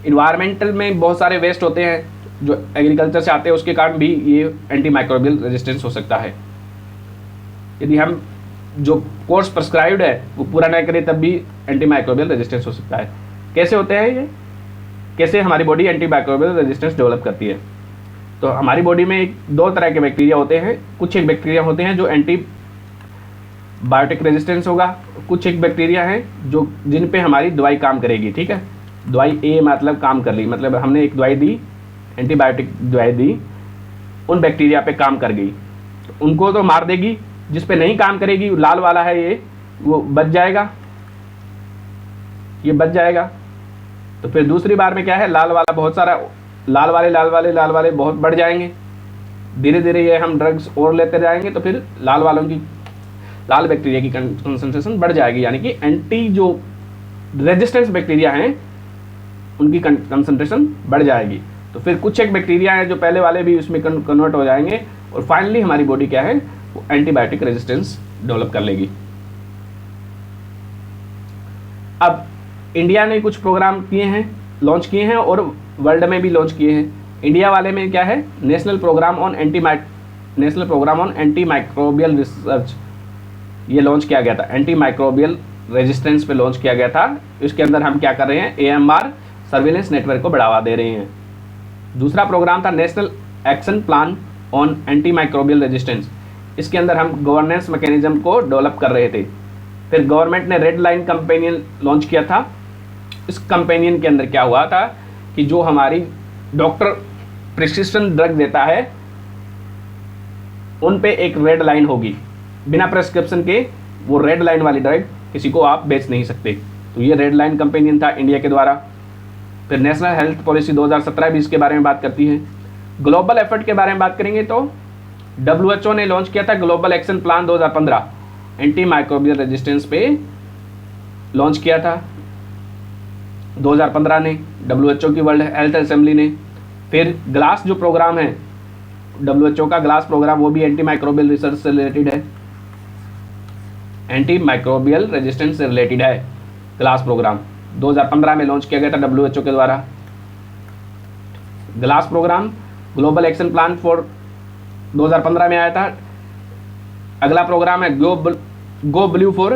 A: इन्वायरमेंटल में बहुत सारे वेस्ट होते हैं जो एग्रीकल्चर से आते हैं, उसके कारण भी ये एंटी माइक्रोबियल रेजिस्टेंस हो सकता है। यदि हम जो कोर्स प्रिस्क्राइब्ड है वो पूरा नहीं करें तब भी एंटी माइक्रोबियल रेजिस्टेंस हो सकता है। कैसे होते हैं ये, कैसे हमारी body anti microbial resistance develop करती है? तो हमारी बॉडी में दो तरह के बैक्टीरिया होते हैं, कुछ एक बैक्टीरिया होते हैं जो एंटी बायोटिक रेजिस्टेंस होगा, कुछ एक बैक्टीरिया हैं जो जिन पे हमारी दवाई काम करेगी। ठीक है, दवाई ए मतलब काम कर ली, मतलब हमने एक दवाई दी, एंटीबायोटिक दवाई दी, उन बैक्टीरिया पे काम कर गई, तो उनको तो मार देगी, जिस पे नहीं काम करेगी लाल वाला है ये, वो बच जाएगा, ये बच जाएगा। तो फिर दूसरी बार में क्या है, लाल वाला बहुत सारा, लाल वाले बहुत बढ़ जाएंगे, धीरे धीरे ये हम ड्रग्स और लेते जाएंगे तो फिर लाल वालों की, लाल बैक्टीरिया की कंसंट्रेशन बढ़ जाएगी, यानी कि एंटी जो रेजिस्टेंस बैक्टीरिया हैं उनकी कंसंट्रेशन बढ़ जाएगी। तो फिर कुछ एक बैक्टीरिया हैं जो पहले वाले भी उसमें कन्वर्ट हो जाएंगे और फाइनली हमारी बॉडी क्या है, वो एंटीबायोटिक रेजिस्टेंस डेवलप कर लेगी। अब इंडिया ने कुछ प्रोग्राम किए हैं, लॉन्च किए हैं और वर्ल्ड में भी लॉन्च किए हैं। इंडिया वाले में क्या है, national program on anti microbial research, ये लॉन्च किया गया था, एंटी माइक्रोबियल रेजिस्टेंस पे लॉन्च किया गया था। इसके अंदर हम क्या कर रहे हैं, AMR सर्विलेंस नेटवर्क को बढ़ावा दे रहे हैं। दूसरा प्रोग्राम था national action plan on anti microbial resistance, इसके अंदर हम गवर्नेंस मैकेनिज्म को डेवलप कर रहे थे। फिर गवर्नमेंट ने रेड लाइन कंपेनियन लॉन्च किया था। इस कंपेनियन के अंदर क्या हुआ था कि जो हमारी डॉक्टर प्रिस्क्रिप्शन ड्रग देता है उन पे एक रेड लाइन होगी, बिना प्रिस्क्रिप्शन के वो रेड लाइन वाली ड्रग किसी को आप बेच नहीं सकते। तो ये रेड लाइन कंपेनियन था इंडिया के द्वारा। फिर नेशनल हेल्थ पॉलिसी 2017 भी इसके बारे में बात करती है। ग्लोबल एफर्ट के बारे में बात करेंगे तो WHO ने लॉन्च किया था global action plan 2015, anti microbial resistance पे लॉन्च किया था 2015 ने WHO की वर्ल्ड हेल्थ असेंबली ने। फिर ग्लास जो प्रोग्राम है WHO का ग्लास प्रोग्राम, वो भी एंटी माइक्रोबियल रिसर्च से रिलेटेड है, एंटी माइक्रोबियल रेजिस्टेंस से रिलेटेड है। ग्लास प्रोग्राम 2015 में लॉन्च किया गया था WHO के द्वारा। GLASS program global action plan for 2015 में आया था। अगला प्रोग्राम है go blue for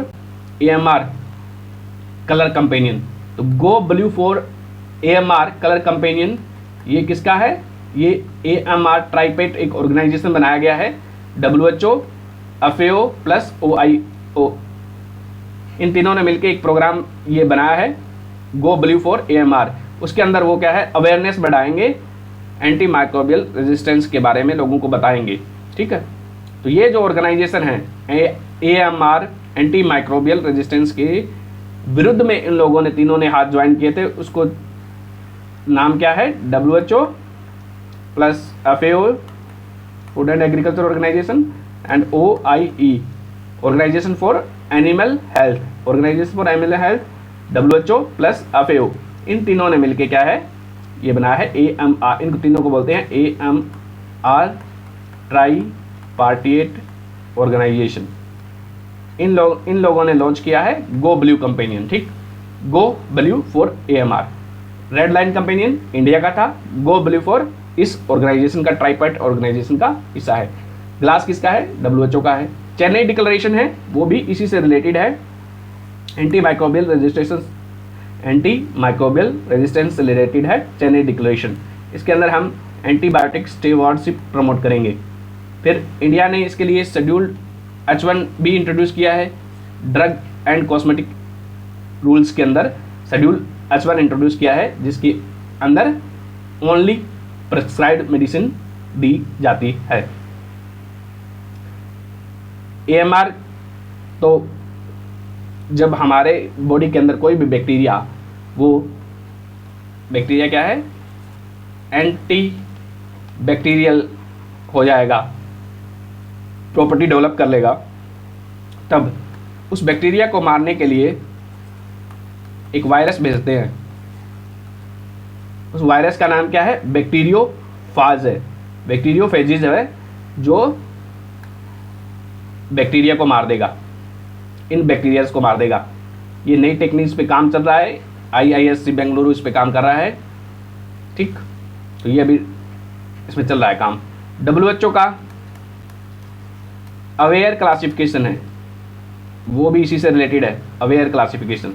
A: AMR colour companion. तो go blue for AMR colour companion ये किसका है, ये AMR ट्राइपेट एक ऑर्गेनाइजेशन बनाया गया है, WHO, FAO प्लस OIO, इन तीनों ने मिलकर एक प्रोग्राम ये बनाया है गो ब्लू फॉर AMR। उसके अंदर वो क्या है, अवेयरनेस बढ़ाएंगे, एंटी माइक्रोबियल रेजिस्टेंस के बारे में लोगों को बताएंगे। ठीक है, तो ये जो ऑर्गेनाइजेशन है AMR एंटी माइक्रोबियल रेजिस्टेंस के विरुद्ध में इन लोगों ने, तीनों ने हाथ ज्वाइन किए थे। उसको नाम क्या है, WHO plus FAO food and agriculture organization and OIE organization for animal health, organization for animal health, WHO plus FAO, इन तीनों ने मिलके क्या है ये बनाया है AMR। इन तीनों को बोलते हैं AMR ट्राईपार्टिएट ऑर्गेनाइजेशन। इन लोगों ने लॉन्च किया है गो ब्लू कंपेनियन। ठीक, go blue for AMR। Red line companion India का था, गो ब्लू फॉर इस ऑर्गेनाइजेशन का, ट्राईपार्ट ऑर्गेनाइजेशन का हिस्सा है। ग्लास किसका है, WHO का है। चेन्नई डिक्लेरेशन है वो भी इसी से रिलेटेड है, एंटी माइक्रोबियल रेजिस्टेंस से रिलेटेड है चेन्नई डिक्लेरेशन। इसके अंदर हम एंटीबायोटिक स्टेवॉर्डशिप प्रमोट करेंगे। फिर इंडिया ने इसके लिए शेड्यूल्ड H1 भी इंट्रोड्यूस किया है, ड्रग एंड कॉस्मेटिक रूल्स के अंदर शेड्यूल H1 इंट्रोड्यूस किया है, जिसके अंदर ओनली प्रिस्क्राइब्ड मेडिसिन दी जाती है। AMR, तो जब हमारे बॉडी के अंदर कोई भी बैक्टीरिया, वो बैक्टीरिया क्या है, एंटी बैक्टीरियल हो जाएगा, प्रॉपर्टी डेवलप कर लेगा, तब उस बैक्टीरिया को मारने के लिए एक वायरस भेजते हैं। उस वायरस का नाम क्या है, बैक्टीरियोफाज है, बैक्टीरियोफेजिस है, जो बैक्टीरिया को मार देगा, इन बैक्टीरियाज को मार देगा। ये नई टेक्निक्स पे काम चल रहा है, IISc बेंगलुरु इस पे काम कर रहा है, ठीक। तो ये अभी इसमें चल रहा है काम। WHO का अवेयर क्लासिफिकेशन है, वो भी इसी से रिलेटेड है, अवेयर क्लासिफिकेशन।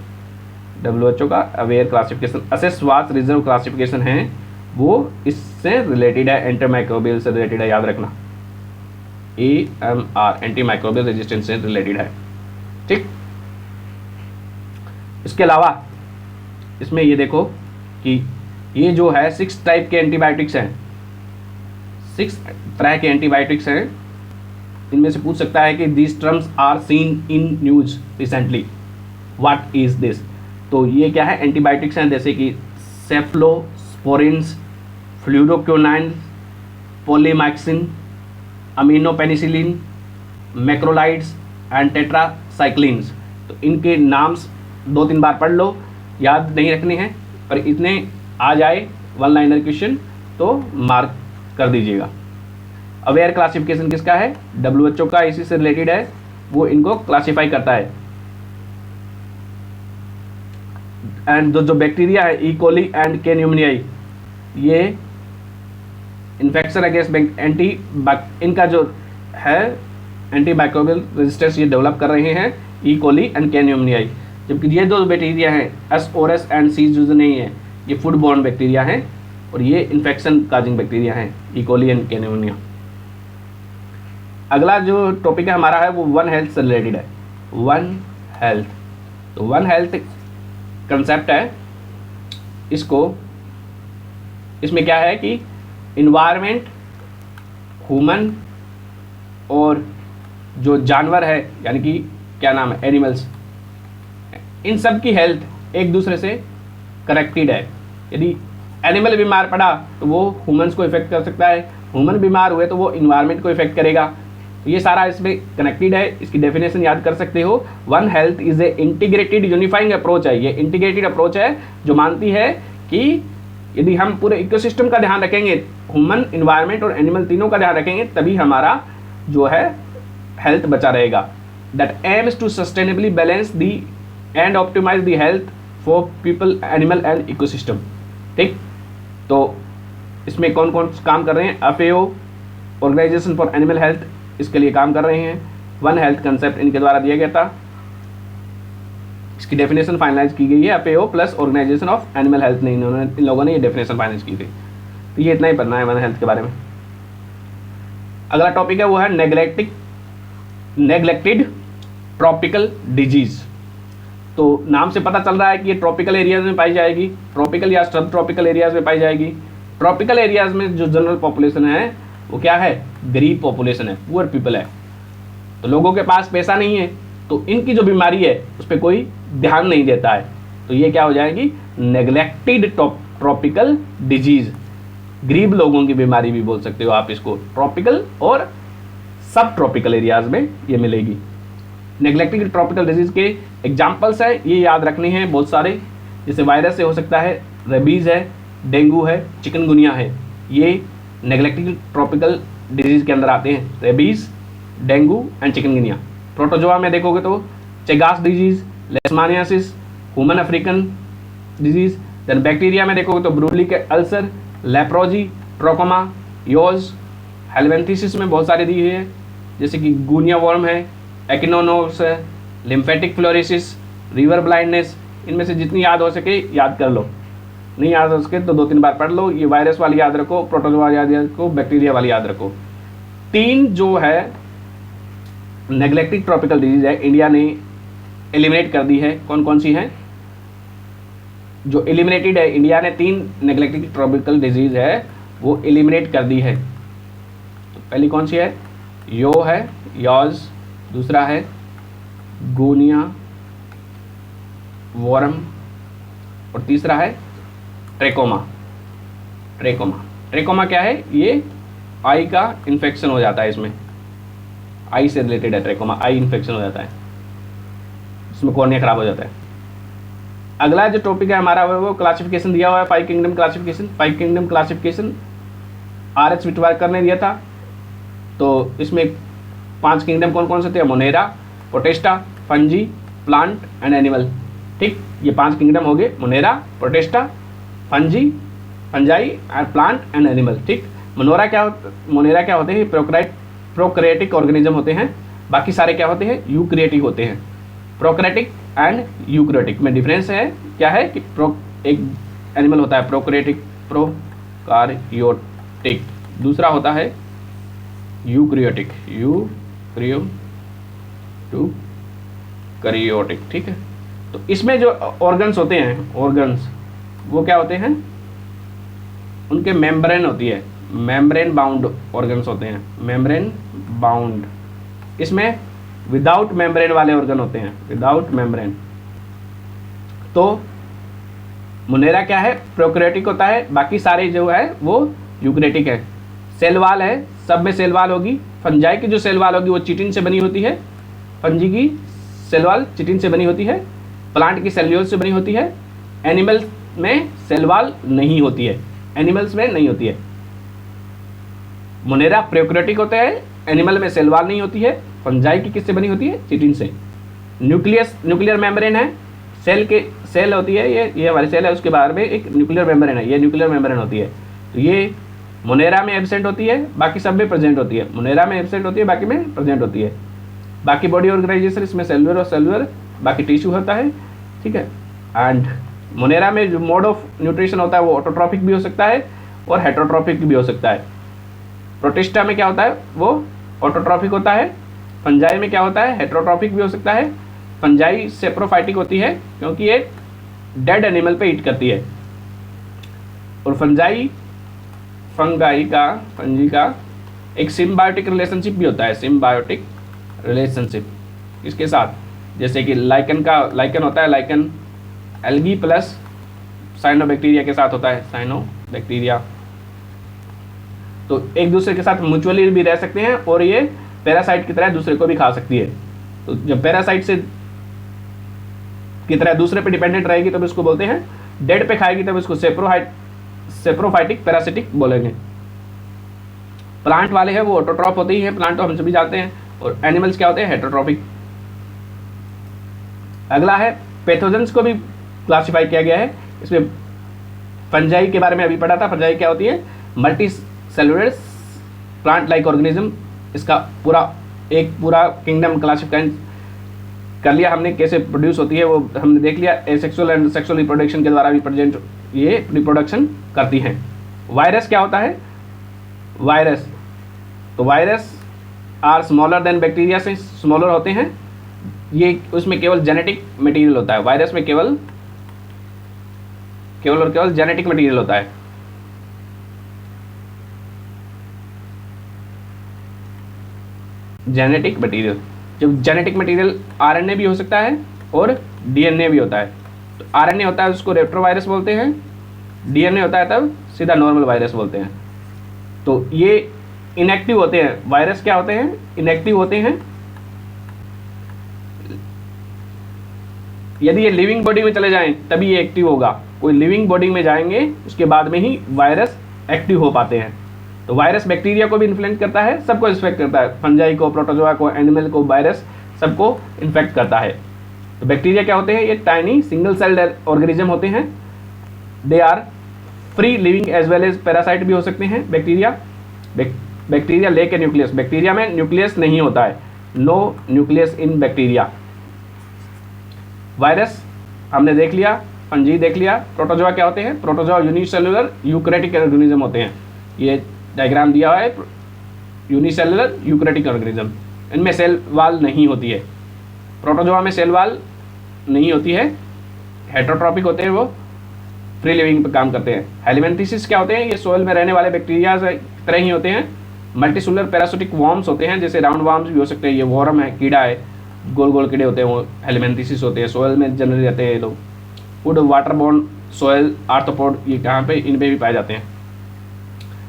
A: WHO का aware classification, assess watch reserve classification है, वो इससे रिलेटेड है, एंटीमाइक्रोबियल से रिलेटेड है, याद रखना। AMR एंटीमाइक्रोबियल रेजिस्टेंस से रिलेटेड है, ठीक। इसके अलावा इसमें ये देखो कि ये जो है 6 टाइप के एंटीबायोटिक्स हैं, 6 तरह के एंटीबायोटिक्स हैं। इनमें से पूछ सकता है कि these terms are seen in news recently, what is this. तो ये क्या है, एंटीबायोटिक्स हैं, जैसे कि cephalosporins, fluoroquinolone, polymyxin, aminopenicillin, macrolides and tetracyclines. तो इनके नाम्स 2-3 बार पढ़ लो, याद नहीं रखने हैं, पर इतने आ जाए 1 लाइनर क्वेश्चन तो मार्क कर दीजिएगा। अवेयर क्लासिफिकेशन किसका है, WHO का, इसी से रिलेटेड है, वो इनको क्लासिफाई करता है। एंड जो बैक्टीरिया है, ई कोली एंड के न्यूमोनियाई, ये इन्फेक्शन अगेंस्ट इनका जो है एंटीमाइक्रोबियल रेजिस्टेंस ये डेवलप कर रहे हैं, ई कोली एंड के न्यूमोनियाई। जबकि ये दो बैक्टीरिया हैं, एस ओरस एंड सी जो नहीं है, ये फूड बॉर्न बैक्टीरिया हैं, और ये इन्फेक्शन काजिंग बैक्टीरिया हैं, ई कोली एंड के न्यूमोनिया। अगला जो टॉपिक है हमारा है वो वन हेल्थ से रिलेटेड है, वन हेल्थ। तो वन हेल्थ कंसेप्ट है, इसमें क्या है कि इन्वायरमेंट, ह्यूमन और जो जानवर है, यानी कि क्या नाम है, एनिमल्स, इन सब की हेल्थ एक दूसरे से कनेक्टेड है। यदि एनिमल बीमार पड़ा तो वो ह्यूमंस को इफेक्ट कर सकता है, ह्यूमन बीमार हुए तो वो इन्वायरमेंट को इफेक्ट करेगा। तो ये सारा इसमें कनेक्टेड है। इसकी डेफिनेशन याद कर सकते हो, one health is a integrated unifying approach है। ये इंटीग्रेटेड अप्रोच है जो मानती है कि यदि हम पूरे इकोसिस्टम का ध्यान रखेंगे, ह्यूमन, इन्वायरमेंट और एनिमल तीनों का ध्यान रखेंगे, तभी हमारा जो है हेल्थ बचा रहेगा। That aims to sustainably balance the and optimize the health for people, animal and ecosystem. ठीक, तो इसमें कौन कौन काम कर रहे हैं? FAO, organization for animal health, इसके लिए काम कर रहे हैं। वन हेल्थ कंसेप्ट इनके द्वारा दिया गया था, इसकी डेफिनेशन फाइनलाइज की गई है FAO plus organization of animal health ने, इन लोगों ने ये डेफिनेशन फाइनलाइज की थी। तो ये इतना ही पढ़ना है वन हेल्थ के बारे में। अगला टॉपिक है वो है नेग्लेक्टेड ट्रॉपिकल डिजीज। तो नाम से पता चल रहा है कि ये ट्रॉपिकल एरियाज में पाई जाएगी, ट्रॉपिकल या सब ट्रॉपिकल एरियाज में पाई जाएगी। ट्रॉपिकल एरियाज में जो जनरल पॉपुलेशन है वो क्या है? गरीब पॉपुलेशन है, पुअर पीपल है। तो लोगों के पास पैसा नहीं है, तो इनकी जो बीमारी है उस पर कोई ध्यान नहीं देता है। तो ये क्या हो जाएगी? Neglected tropical disease. गरीब लोगों की बीमारी भी बोल सकते हो आप इसको। ट्रॉपिकल और सब ट्रॉपिकल एरियाज में ये मिलेगी। नेग्लेक्टेड ट्रॉपिकल डिजीज के एग्जाम्पल्स हैं, ये याद रखने हैं बहुत सारे। जैसे वायरस से हो सकता है, रेबीज है, डेंगू है, चिकनगुनिया है, ये नेग्लेक्टेड ट्रॉपिकल डिजीज के अंदर आते हैं। Rabies, dengue and chikungunya. Protozoa में देखोगे तो Chagas disease, leishmaniasis, human African disease. Then bacteria में देखोगे तो ब्रूलिक अल्सर, लेप्रोजी, ट्रोकोमा, योज, हेलवेंथिसिस में बहुत सारे दिए हैं, जैसे कि गुनिया वॉर्म है, एक्नोनोस है, लिम्फेटिक फ्लोरेसिस, रिवर ब्लाइंडनेस। इनमें से जितनी याद हो सके याद कर लो, नहीं याद हो सके तो 2-3 बार पढ़ लो। ये वायरस वाली याद रखो, प्रोटोजोआ याद रखो, बैक्टीरिया वाली याद रखो। 3 जो है नेग्लेक्टेड ट्रॉपिकल डिजीज है, इंडिया ने एलिमिनेट कर दी है। कौन कौन सी हैं जो एलिमिनेटेड है? इंडिया ने 3 नेग्लेक्टेड ट्रॉपिकल डिजीज है वो एलिमिनेट कर दी है। तो पहली कौन सी है? यो है, यॉज, दूसरा है गोनिया वॉरम, और तीसरा है ट्रेकोमा। ट्रेकोमा क्या है? ये आई का इन्फेक्शन हो जाता है, इसमें आई से रिलेटेड है ट्रेकोमा, आई इन्फेक्शन हो जाता है, इसमें कॉर्निया खराब हो जाता है। अगला जो टॉपिक है हमारा वो क्लासिफिकेशन दिया हुआ है, 5 kingdom classification. 5 kingdom classification R H Whittaker ने दिया था। तो इसमें 5 किंगडम कौन कौन से थे? Monera, Protista, fungi, plant and animal. ठीक, ये 5 किंगडम हो गए, Monera, Protista, fungi, fungi and plant and animal. ठीक, मोनेरा क्या होते हैं? प्रोक्रिएटिक ऑर्गेनिज्म होते हैं। बाकी सारे क्या होते हैं? यूक्रिएटिक होते हैं। प्रोक्रिएटिक एंड यूक्रियोटिक में डिफरेंस है, क्या है कि एक एनिमल होता है प्रोक्रिएटिक, प्रोकार्योटिक, दूसरा होता है यूक्रियोटिक, यूक्रियोटिक। ठीक है, तो इसमें जो ऑर्गन्स होते हैं, ऑर्गन्स वो क्या होते हैं? उनके मेम्ब्रेन होती है, मेम्ब्रेन बाउंड ऑर्गन्स होते हैं, मेम्ब्रेन बाउंड। इसमें विदाउट मेम्ब्रेन वाले ऑर्गन होते हैं, विदाउट मेम्ब्रेन। तो मोनेरा क्या है? प्रोक्रिएटिक होता है, बाकी सारे जो है वो यूक्रियोटिक है। सेल वाल है, सब में सेल वाल होगी। फंजाई की जो सेल वाल होगी वो चिटिन से बनी होती है, फंजी की सेल वाल चिटिन से बनी होती है, प्लांट की सेल्यूलोज से बनी होती है। एनिमल्स में सेल वाल नहीं होती है, एनिमल्स में नहीं होती है। मोनेरा प्रोक्रियोटिक होता है, एनिमल में सेल वाल नहीं होती है। फंजाई की किससे बनी होती है? चिटिन से। न्यूक्लियर मेम्ब्रेन है, सेल होती है, ये हमारी सेल है, उसके बाहर में एक न्यूक्लियर मेम्ब्रेन है, ये न्यूक्लियर मेम्ब्रेन होती है। तो ये मोनेरा में एब्सेंट होती है, बाकी सब में प्रेजेंट होती है। मोनेरा में एब्सेंट होती है, बाकी में प्रेजेंट होती है। बाकी बॉडी ऑर्गेनाइजेशन इसमें सेलुलर और सेलुलर, बाकी टिश्यू होता है। ठीक है, एंड मोनेरा में जो मोड ऑफ न्यूट्रिशन होता है वो ऑटोट्रॉपिक भी हो सकता है और हेटरोट्रॉपिक भी हो सकता है। प्रोटिस्टा में क्या होता है? वो ऑटोट्रॉपिक होता है। फंजाई में क्या होता है? हेटरोट्रॉपिक भी हो सकता है। फंजाई सेप्रोफाइटिक होती है क्योंकि ये डेड एनिमल पे ईट करती है। और फंजी का एक सिम्बायोटिक रिलेशनशिप भी होता है, सिम्बायोटिक रिलेशनशिप। इसके साथ जैसे कि लाइकन होता है, लाइकन एल्गी प्लस साइनोबैक्टीरिया के साथ होता है, साइनोबैक्टीरिया। तो एक दूसरे के साथ म्यूचुअली भी रह सकते हैं और ये पैरासाइट की तरह दूसरे को भी खा सकती है। तो जब पैरासाइट से की तरह दूसरे पे डिपेंडेंट रहेगी तब इसको बोलते हैं, डेड पे खाएगी तब इसको सेप्रोफाइटिक पैरासिटिक बोलेंगे। प्लांट वाले हैं वो ऑटोट्रॉप होते ही हैं, प्लांट तो हम सभी जानते हैं। और एनिमल्स क्या होते हैं? हेटरोट्रॉपिक। अगला है पैथोजेंस को भी क्लासिफाई किया गया है। इसमें फंजाई के बारे में अभी पढ़ा था। फंजाई क्या होती है? Multi cellular plant like organism. इसका पूरा किंगडम क्लासिफाई कर लिया हमने, कैसे प्रोड्यूस होती है वो हमने देख लिया। एसेक्सुअल एंड सेक्सुअल रिप्रोडक्शन के द्वारा भी प्रेजेंट ये रिप्रोडक्शन करती हैं। वायरस क्या होता है? Virus are smaller than bacteria, से स्मॉलर होते हैं। ये उसमें केवल जेनेटिक मटेरियल होता है, वायरस में केवल जेनेटिक मटेरियल होता है। जेनेटिक मटेरियल, जब जेनेटिक मटेरियल आरएनए भी हो सकता है और डीएनए भी होता है। तो आरएनए होता है उसको रेट्रोवायरस बोलते हैं, डीएनए होता है तब सीधा नॉर्मल वायरस बोलते हैं। तो ये इनएक्टिव होते हैं। वायरस क्या होते हैं? इनएक्टिव होते हैं। यदि ये लिविंग बॉडी में चले जाएं तभी ये एक्टिव होगा। कोई लिविंग बॉडी में जाएंगे उसके बाद में ही वायरस एक्टिव हो पाते हैं। तो वायरस बैक्टीरिया को भी इन्फ्लुएंस करता है, सबको इन्फेक्ट करता है, फंजाई को, प्रोटोजोआ को, एनिमल को, वायरस सबको इन्फेक्ट करता है। तो बैक्टीरिया क्या होते हैं? ये टाइनी सिंगल सेल्ड ऑर्गेनिज्म होते हैं। They are free living as well as parasite भी हो सकते हैं बैक्टीरिया लेके न्यूक्लियस, बैक्टीरिया में न्यूक्लियस नहीं होता है, no nucleus in bacteria. Virus हमने देख लिया, फंजी देख लिया। प्रोटोजोआ क्या होते हैं? प्रोटोजोआ यूनिसेलुलर यूकैरियोटिक ऑर्गेनिज्म होते हैं। ये डायग्राम दिया हुआ है, यूनिसेलुलर यूकैरियोटिक ऑर्गेनिज्म। इनमें सेल वाल नहीं होती है। प्रोटोजोआ में सेल वाल नहीं होती है, हेटरोट्रॉपिक होते हैं, वो फ्री लिविंग पे काम करते हैं। हेलमिंथेसिस क्या होते हैं, ये सोयल में रहने वाले बैक्टीरिया तरह ही होते हैं। मल्टीसेलुलर पैरासिटिक वॉर्म्स होते हैं, जैसे राउंड वॉर्म्स भी हो सकते हैं, ये वॉर्म है, कीड़ा है, गोल गोल कीड़े होते हैं, वो हेलमिंथेसिस होते हैं, सोयल में जनरली रहते हैं ये लोग। फूड वाटरबोर्न सोयल आर्थ्रोपोड, ये कहाँ पे, इन पे भी पाए जाते हैं।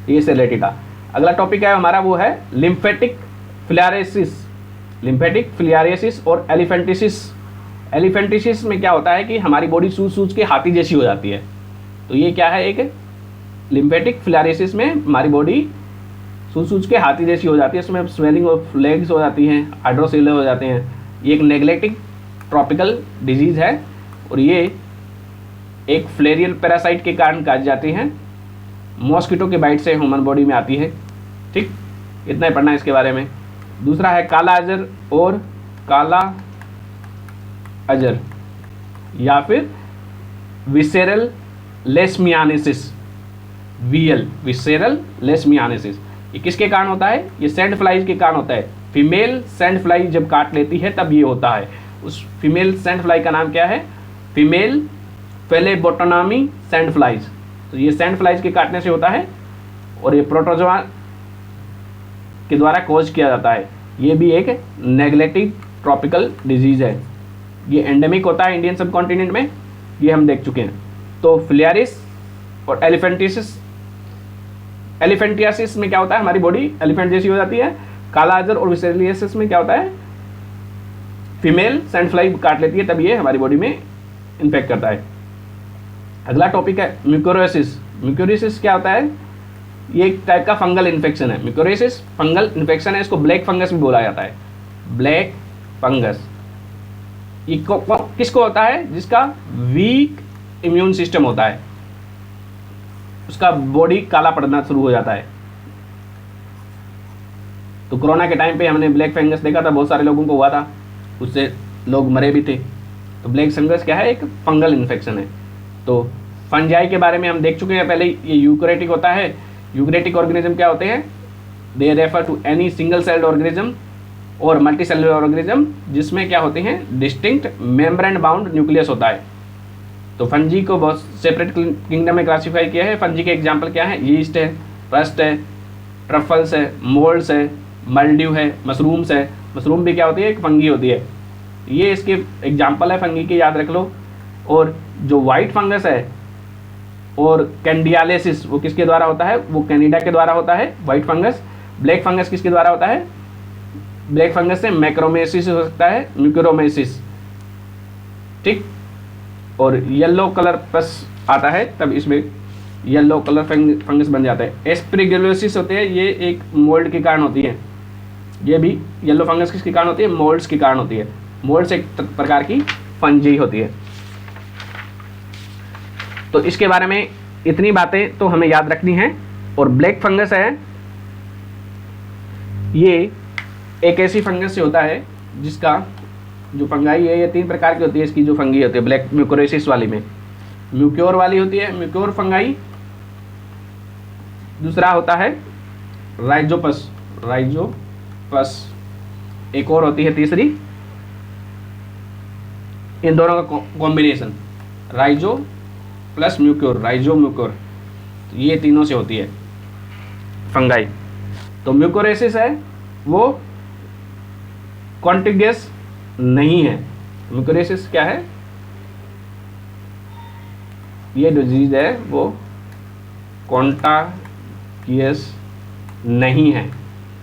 A: ये से रिलेटेड था। अगला टॉपिक है हमारा, वो है लिम्फेटिक फिलियारिसिस। लिम्फेटिक फिलियारिसिस और एलिफेंटिसिस। एलिफेंटिसिस में क्या होता है कि हमारी बॉडी सूज सूज के हाथी जैसी हो जाती है। तो ये क्या है, एक लिम्फेटिक फिलियारिसिस में हमारी बॉडी सूज सूज के हाथी जैसी हो जाती है, इसमें स्वेलिंग ऑफ लेग्स हो जाती हैं, हाइड्रोसेलर हो जाते हैं। ये एक नेग्लेक्टिक ट्रॉपिकल डिजीज़ है और ये एक फ्लेरियल पैरासाइट के कारण काटी जाती हैं। मॉस्किटो के बाइट से ह्यूमन बॉडी में आती है। ठीक, इतना ही पढ़ना है इसके बारे में। दूसरा है काला अजर और काला अजर या फिर विसेरल लेशमियानेसिस, वीएल, विसेरल लेशमियानेसिस। ये किसके कारण होता है, ये सैंड फ्लाइज के कारण होता है। फीमेल सैंड फ्लाई जब काट लेती है तब ये होता है। उस फीमेल सैंड फ्लाई का नाम क्या है, फीमेल फेलेबोटोनामी सैंड फ्लाइज। तो ये सैंड फ्लाइज के काटने से होता है और ये प्रोटोजोआ के द्वारा कॉज किया जाता है। ये भी एक नेग्लेक्टिव ट्रॉपिकल डिजीज़ है। ये एंडेमिक होता है इंडियन सब कॉन्टिनेंट में, ये हम देख चुके हैं। तो फिलियारिस और एलिफेंटिसिस, एलिफेंटियासिस में क्या होता है, हमारी बॉडी एलिफेंट जैसी हो जाती है। काला अजर और विसेरियसिस में क्या होता है, फीमेल सैंड फ्लाई काट लेती है तब ये हमारी बॉडी में इन्फेक्ट करता है। अगला टॉपिक है म्यूकोरोसिस। म्यूकोरोसिस क्या होता है, ये एक टाइप का फंगल इन्फेक्शन है। म्यूकोरोसिस फंगल इन्फेक्शन है, इसको ब्लैक फंगस भी बोला जाता है। ब्लैक फंगस ये किसको होता है, जिसका वीक इम्यून सिस्टम होता है, उसका बॉडी काला पड़ना शुरू हो जाता है। तो कोरोना के टाइम पे हमने ब्लैक फंगस देखा था, बहुत सारे लोगों को हुआ था, उससे लोग मरे भी थे। तो ब्लैक फंगस क्या है, एक फंगल इन्फेक्शन है। तो फंजाई के बारे में हम देख चुके हैं पहले, ये यूकैरियोटिक होता है। यूकैरियोटिक ऑर्गेनिज्म क्या होते हैं, they refer to any single celled organism और मल्टी सेलुलर ऑर्गेनिज्म जिसमें क्या होते हैं, डिस्टिंक्ट मेम्ब्रेन बाउंड न्यूक्लियस होता है। तो फंजी को बहुत सेपरेट किंगडम में क्लासीफाई किया है। फंजी के एग्जाम्पल क्या है, यीस्ट है, रस्ट है, ट्रफल्स है, मोल्ड्स है, मल्ड्यू है, मशरूम्स है। मशरूम भी क्या होती है, एक फंगी होती है। ये इसके एग्जाम्पल है फंगी के, याद रख लो। और जो वाइट फंगस है और कैंडियालिसिस, वो किसके द्वारा होता है, वो कैनिडा के द्वारा होता है वाइट फंगस। ब्लैक फंगस किसके द्वारा होता है, ब्लैक फंगस से मैक्रोमेसिस हो सकता है, म्यूकोरोमेसिस। ठीक, और येलो कलर पस आता है तब इसमें येलो कलर फंगस बन जाता है। एस्परगिलोसिस होते हैं, ये एक मोल्ड के कारण होती है। ये भी येलो फंगस किसके कारण होती है, मोल्ड्स के कारण होती है। मोल्ड्स एक प्रकार की फंजी होती है। तो इसके बारे में इतनी बातें तो हमें याद रखनी है। और ब्लैक फंगस है, ये एक ऐसी फंगस से होता है जिसका जो फंगाई है, ये 3 प्रकार की होती है इसकी जो फंगी होती है ब्लैक म्यूकोरोसिस वाली में। म्यूक्योर वाली होती है, म्यूक्योर फंगाई। दूसरा होता है राइजोपस, राइजोपस। एक और होती है तीसरी, इन दोनों का कॉम्बिनेशन राइजो प्लस म्यूक्योर, राइजो म्यूक्योर, ये तीनों से होती है फंगाई। तो म्यूकोरोसिस है वो कॉन्टिगियस नहीं है। म्यूकोरोसिस क्या है, ये डिजीज है वो कॉन्टागियस नहीं है,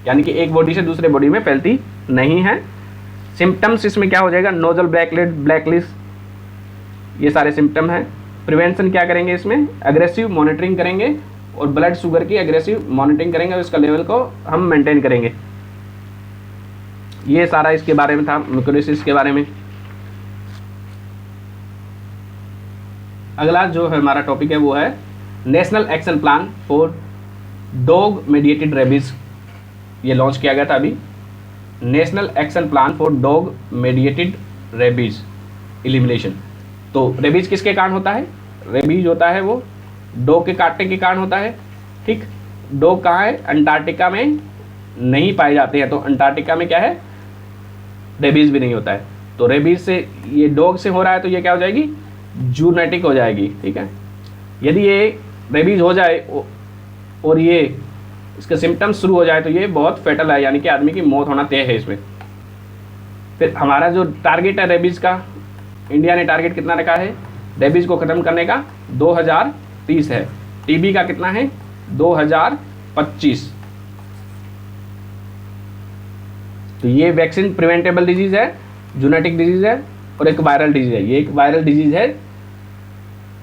A: यानी कि एक बॉडी से दूसरे बॉडी में फैलती नहीं है। सिम्टम्स इसमें क्या हो जाएगा, नोजल ब्लैकलिस्ट, ये सारे सिम्टम हैं। प्रिवेंशन क्या करेंगे इसमें, एग्रेसिव मॉनिटरिंग करेंगे और ब्लड शुगर की एग्रेसिव मॉनिटरिंग करेंगे और इसका लेवल को हम मेंटेन करेंगे। ये सारा इसके बारे में था, म्यूकोरोसिस के बारे में। अगला जो है हमारा टॉपिक है वो है national action plan for dog mediated rabies. ये लॉन्च किया गया था अभी, national action plan for dog mediated rabies elimination. तो रेबीज किसके कारण होता है, रेबीज होता है वो डॉग के काटने के कारण होता है। ठीक, डॉग कहाँ है, अंटार्कटिका में नहीं पाए जाते हैं, तो अंटार्कटिका में क्या है, रेबीज भी नहीं होता है। तो रेबीज से ये डॉग से हो रहा है तो ये क्या हो जाएगी, जूनोटिक हो जाएगी। ठीक है, यदि ये रेबीज हो जाए और ये इसके सिम्टम्स शुरू हो जाए तो ये बहुत फेटल है, यानी कि आदमी की मौत होना तय है इसमें। फिर हमारा जो टारगेट है रेबीज का, इंडिया ने टारगेट कितना रखा है रेबीज को ख़त्म करने का, 2030 है। टीबी का कितना है, 2025। तो ये वैक्सीन प्रिवेंटेबल डिजीज़ है, जूनोटिक डिजीज़ है और एक वायरल डिजीज़ है। ये एक वायरल डिजीज़ है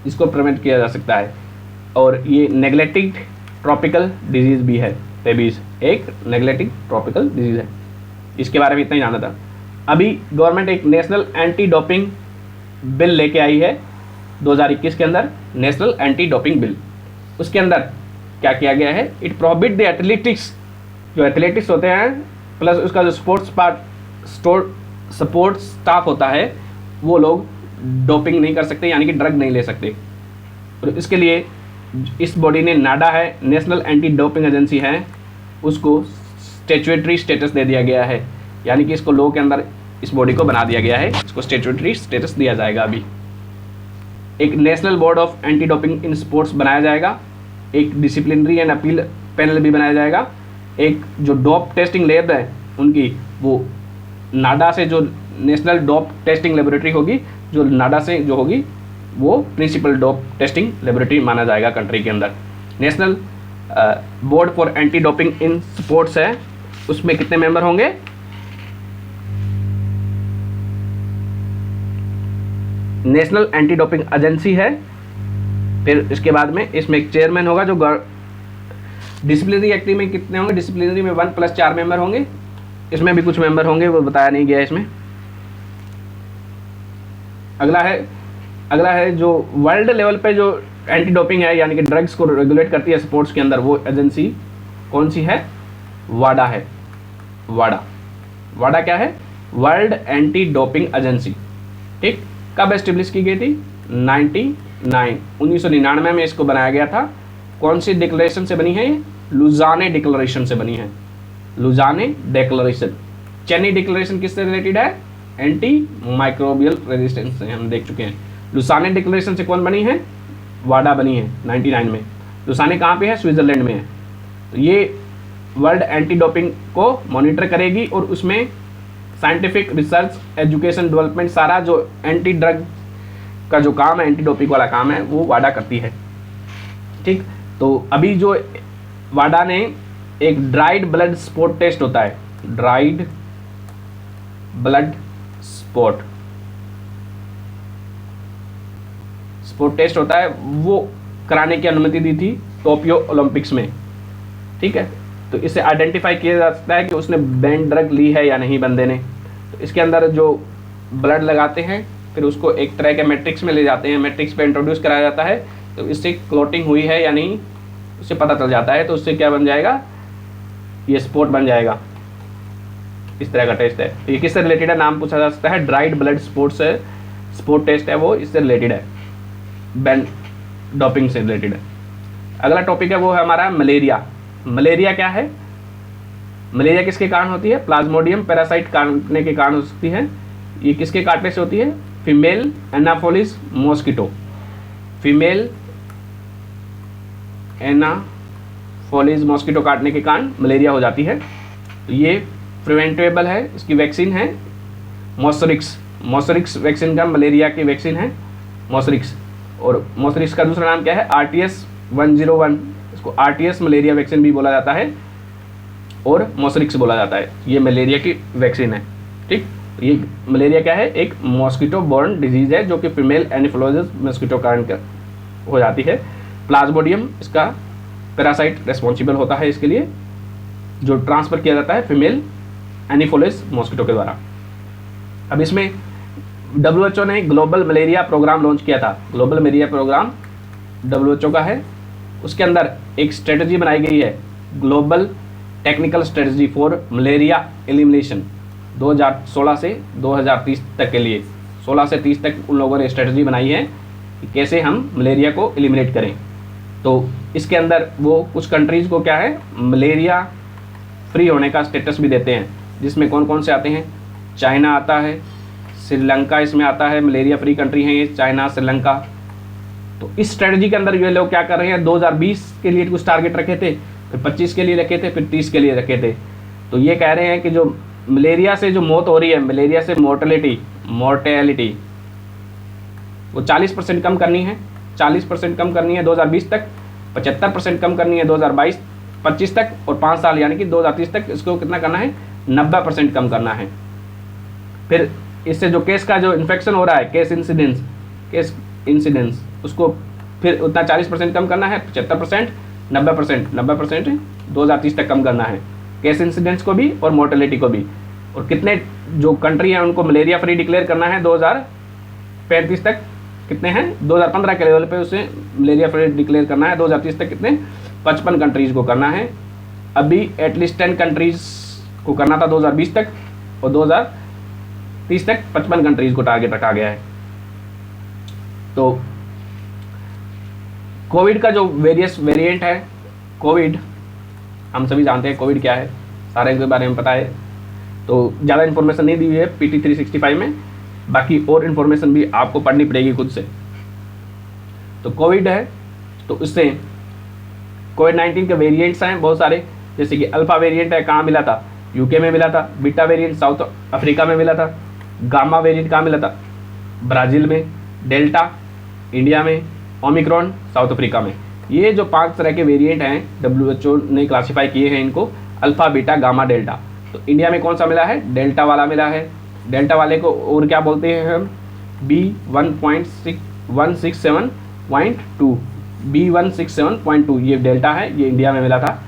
A: जिसको प्रिवेंट किया जा सकता है, और ये नेग्लेक्टेड ट्रॉपिकल डिजीज़ भी है। रेबीज़ एक नेग्लेक्टेड ट्रॉपिकल डिजीज़ है। इसके बारे में इतना ही जानना था। अभी गवर्नमेंट एक नेशनल एंटी डोपिंग बिल लेके आई है 2021 के अंदर, नेशनल एंटी डोपिंग बिल। उसके अंदर क्या किया गया है, इट प्रोहिबिट द एथलेटिक्स, जो एथलेटिक्स होते हैं प्लस उसका जो सपोर्ट स्टाफ होता है, वो लोग डोपिंग नहीं कर सकते, यानी कि ड्रग नहीं ले सकते। और इसके लिए इस बॉडी ने नाडा है, नेशनल एंटी डोपिंग एजेंसी है, उसको स्टैट्यूटरी स्टेटस दे दिया गया है, यानी कि इसको लॉ के अंदर इस बॉडी को बना दिया गया है, इसको स्टैट्यूटरी स्टेटस दिया जाएगा। अभी एक national board of anti doping in sports बनाया जाएगा, एक डिसिप्लिनरी एंड अपील पैनल भी बनाया जाएगा, एक जो डोप टेस्टिंग लैब है उनकी, वो नाडा से जो नेशनल डोप टेस्टिंग लेबोरेटरी होगी, जो नाडा से जो होगी वो प्रिंसिपल डोप टेस्टिंग लेबोरेटरी माना जाएगा कंट्री के अंदर। National board for anti doping in sports है, उसमें कितने मेंबर होंगे, नेशनल एंटी डोपिंग एजेंसी है। फिर इसके बाद में इसमें एक चेयरमैन होगा, जो डिसिप्लिनरी एक्टिव में कितने होंगे, डिसिप्लिनरी में 1 + 4 मेंबर होंगे, इसमें भी कुछ मेंबर होंगे, वो बताया नहीं गया इसमें। अगला है जो वर्ल्ड लेवल पे जो एंटी डोपिंग है, यानी कि ड्रग्स को रेगुलेट करती है स्पोर्ट्स के अंदर, वो एजेंसी कौन सी है, वाडा है। वाडा क्या है, वर्ल्ड एंटी डोपिंग एजेंसी। ठीक, कब एस्टेब्लिश की गई थी, 1999 में इसको बनाया गया था। कौन सी डिक्लेरेशन से बनी है ये, लुजाने डिक्लेरेशन से बनी है, लुजाने डिक्लेरेशन। चेन्नई डिक्लेरेशन किससे रिलेटेड है, एंटी माइक्रोबियल रेजिस्टेंस से हम देख चुके हैं। लुसाने डिक्लेरेशन से कौन बनी है, वाडा बनी है 99 में। लुसाने कहाँ पे है, स्विट्जरलैंड में है। तो ये वर्ल्ड एंटी डोपिंग को मॉनिटर करेगी और उसमें साइंटिफिक रिसर्च, एजुकेशन, डेवलपमेंट, सारा जो एंटी ड्रग का जो काम है, एंटी डोपिंग वाला काम है, वो वाडा करती है। ठीक, तो अभी जो वाडा ने एक ड्राइड ब्लड स्पॉट टेस्ट होता है, ड्राइड ब्लड स्पॉट टेस्ट होता है, वो कराने की अनुमति दी थी टोक्यो ओलंपिक्स में। ठीक है, तो इसे आइडेंटिफाई किया जा सकता है कि उसने बैन ड्रग ली है या नहीं बंदे ने। तो इसके अंदर जो ब्लड लगाते हैं, फिर उसको एक तरह के मैट्रिक्स में ले जाते हैं, मैट्रिक्स पे इंट्रोड्यूस कराया जाता है, तो इससे क्लॉटिंग हुई है या नहीं उससे पता चल जाता है। तो उससे क्या बन जाएगा, ये स्पॉट बन जाएगा। इस तरह का टेस्ट है। तो ये किससे रिलेटेड है, नाम पूछा जा सकता है, ड्राइड ब्लड स्पॉट टेस्ट है, वो इससे रिलेटेड है, बैन डोपिंग से रिलेटेड है। अगला टॉपिक है वो है हमारा मलेरिया। मलेरिया क्या है, मलेरिया किसके कारण होती है, प्लाज्मोडियम पैरासाइट काटने के कारण हो सकती है। ये किसके काटने से होती है, फीमेल एनाफोलिस मॉस्किटो, फीमेल एनाफोलिस मॉस्किटो काटने के कारण मलेरिया हो जाती है। तो ये प्रिवेंटेबल है, इसकी वैक्सीन है मॉसरिक्स वैक्सीन का मलेरिया की वैक्सीन है मॉसरिक्स। और मॉसरिक्स का दूसरा नाम क्या है, RTS-101, इसको RTS मलेरिया वैक्सीन भी बोला जाता है और मॉसरिक्स बोला जाता है। ये मलेरिया की वैक्सीन है। ठीक, ये मलेरिया क्या है, एक मॉस्किटो बॉर्न डिजीज़ है जो कि फीमेल एनाफिलोसिस मॉस्किटो कारण हो जाती है। प्लाज्मोडियम इसका पैरासाइट रिस्पॉन्सिबल होता है इसके लिए, जो ट्रांसफ़र किया जाता है फीमेल एनाफिलोसिस मॉस्किटो के द्वारा। अब इसमें WHO ने ग्लोबल मलेरिया प्रोग्राम लॉन्च किया था। ग्लोबल मलेरिया प्रोग्राम WHO का है, उसके अंदर एक स्ट्रेटजी बनाई गई है, global technical strategy for malaria elimination 2016 से 2030 तक के लिए। 16 से 30 तक उन लोगों ने स्ट्रेटजी बनाई है कि कैसे हम मलेरिया को एलिमिनेट करें। तो इसके अंदर वो कुछ कंट्रीज़ को क्या है, मलेरिया फ्री होने का स्टेटस भी देते हैं, जिसमें कौन कौन से आते हैं, चाइना आता है, श्रीलंका इसमें आता है, मलेरिया फ्री कंट्री है ये, चाइना, श्रीलंका। तो इस स्ट्रेटजी के अंदर ये लोग क्या कर रहे हैं, 2020 के लिए कुछ टारगेट रखे थे, फिर 25 के लिए रखे थे, फिर 30 के लिए रखे थे। तो ये कह रहे हैं कि जो मलेरिया से जो मौत हो रही है, मलेरिया से मोर्टेलिटी वो 40% कम करनी है, 40% कम करनी है 2020 तक, 75% कम करनी है 2022-25 तक, और 5 साल यानी कि 2030 तक इसको कितना करना है, 90% कम करना है। फिर इससे जो केस का जो इन्फेक्शन हो रहा है, केस इंसिडेंस उसको फिर उतना 40% कम करना है, 75%, 90% 2030 तक कम करना है, केस इंसिडेंस को भी और मोर्टेलिटी को भी। और कितने जो कंट्री हैं उनको मलेरिया फ्री डिक्लेयर करना है 2035 तक, कितने हैं 2015 के लेवल पे उसे मलेरिया फ्री डिक्लेयर करना है, 2030 तक कितने 55 कंट्रीज़ को करना है। अभी एटलीस्ट 10 कंट्रीज़ को करना था 2020 तक, और 2030 तक 55 कंट्रीज़ को टारगेट रखा गया है। तो कोविड का जो वेरियस वेरिएंट है, कोविड हम सभी जानते हैं कोविड क्या है, सारे के बारे में पता है, तो ज़्यादा इन्फॉर्मेशन नहीं दी हुई है PT 365 में, बाकी और इन्फॉर्मेशन भी आपको पढ़नी पड़ेगी खुद से। तो कोविड है, तो उससे कोविड-19 के वेरिएंट्स हैं बहुत सारे, जैसे कि अल्फ़ा वेरिएंट है, कहाँ मिला था, UK में मिला था, बीटा वेरिएंट साउथ अफ्रीका में मिला था, गामा वेरिएंट कहाँ मिला था, ब्राज़ील में, डेल्टा इंडिया में, ओमिक्रॉन साउथ अफ्रीका में। ये जो 5 तरह के वेरिएंट हैं WHO ने क्लासीफाई किए हैं इनको, अल्फ़ा, बीटा, गामा, डेल्टा। तो इंडिया में कौन सा मिला है, डेल्टा वाला मिला है। डेल्टा वाले को और क्या बोलते हैं हम, B167.2, B167.2 ये डेल्टा है, ये इंडिया में मिला था।